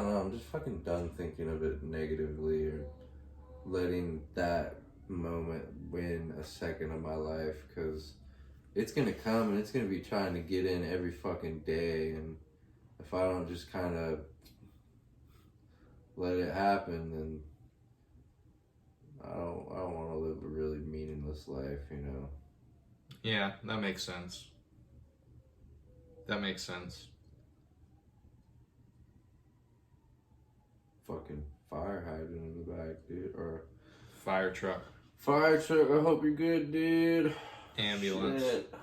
know, I'm just fucking done thinking of it negatively or letting that moment win a second of my life, because it's gonna come and it's gonna be trying to get in every fucking day, and if I don't just kind of let it happen, then I don't want to live a really meaningless life, you know. Yeah, that makes sense. That makes sense. Fucking fire hydrant in the back, dude, or fire truck. Fire truck. I hope you're good, dude. Ambulance. Shit.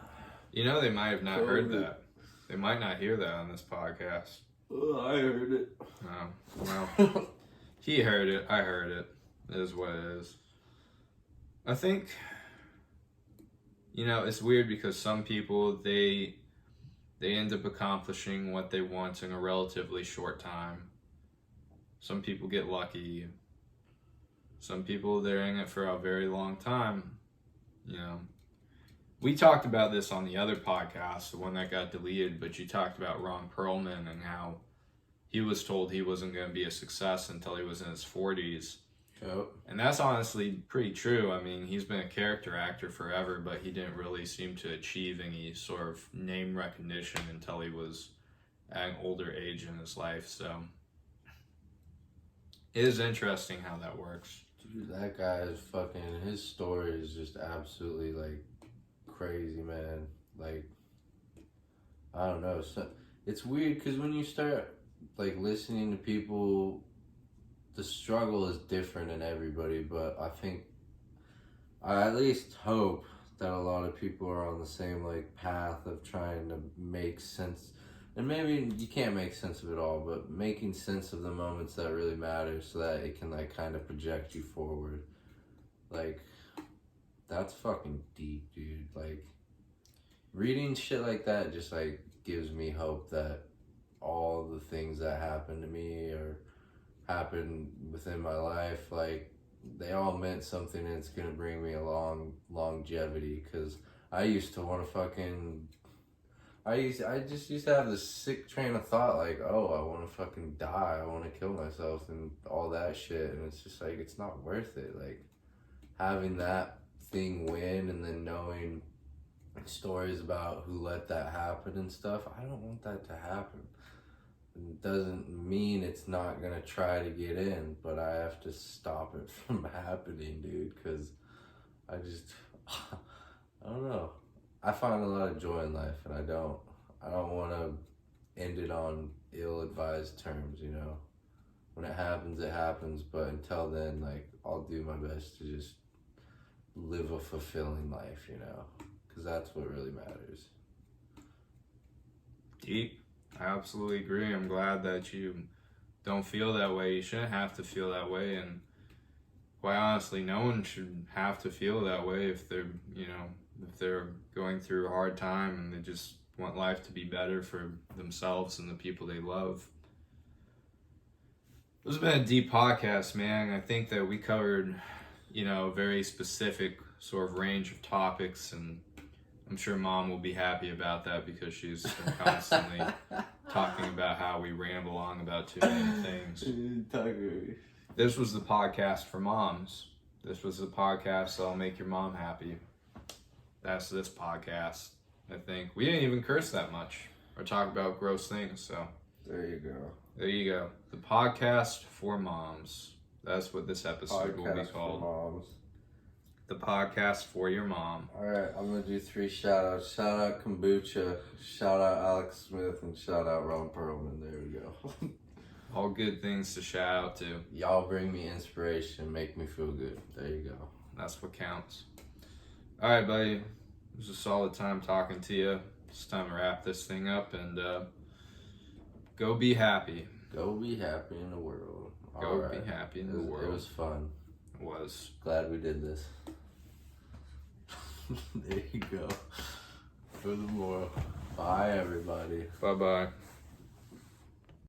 You know, they might have not heard that. They might not hear that on this podcast. I heard it. Oh, well, he heard it. I heard it. It is what it is. I think, you know, it's weird because some people, they end up accomplishing what they want in a relatively short time. Some people get lucky. Some people, they're in it for a very long time. You know, we talked about this on the other podcast, the one that got deleted, but you talked about Ron Perlman and how he was told he wasn't going to be a success until he was in his 40s. Yep. And that's honestly pretty true. I mean, he's been a character actor forever, but he didn't really seem to achieve any sort of name recognition until he was at an older age in his life. So it is interesting how that works. Dude, that guy is fucking, his story is just absolutely like crazy, man. Like, I don't know. So it's weird because when you start like listening to people, the struggle is different in everybody, but I think, I at least hope that a lot of people are on the same like path of trying to make sense. And maybe you can't make sense of it all, but making sense of the moments that really matter so that it can like kind of project you forward. Like, that's fucking deep, dude. Like, reading shit like that just like gives me hope that all the things that happen to me or happen within my life, like, they all meant something, and it's gonna bring me a longevity, because I used to want to fucking, I just used to have this sick train of thought, like, oh, I want to fucking die, I want to kill myself and all that shit, and it's just like, it's not worth it. Like, having that thing win and then knowing stories about who let that happen and stuff, I don't want that to happen. It doesn't mean it's not gonna try to get in, but I have to stop it from happening, dude, because I don't know. I find a lot of joy in life, and I don't want to end it on ill-advised terms, you know. When it happens, but until then, like, I'll do my best to just live a fulfilling life, you know, because that's what really matters. Deep. I absolutely agree. I'm glad that you don't feel that way. You shouldn't have to feel that way, and quite honestly, no one should have to feel that way if they're, you know, if they're going through a hard time and they just want life to be better for themselves and the people they love. This has been a deep podcast, man. I think that we covered, you know, a very specific sort of range of topics, and I'm sure Mom will be happy about that because she's been constantly talking about how we ramble on about too many things. This was the podcast for moms. This was the podcast that'll make your mom happy. That's this podcast, I think. We didn't even curse that much or talk about gross things, so. There you go. There you go. The podcast for moms. That's what this episode will be Podcast called. for moms. The podcast for your mom. All right, I'm gonna do 3 shout outs. Shout out Kombucha, shout out Alex Smith, and shout out Ron Perlman. There we go. All good things to shout out to. Y'all bring me inspiration, make me feel good. There you go. That's what counts. All right, buddy. It was a solid time talking to you. It's time to wrap this thing up and go be happy. Go be happy in the world. Go be happy in the world. It was fun. It was. Glad we did this. There you go. Furthermore, bye everybody. Bye-bye.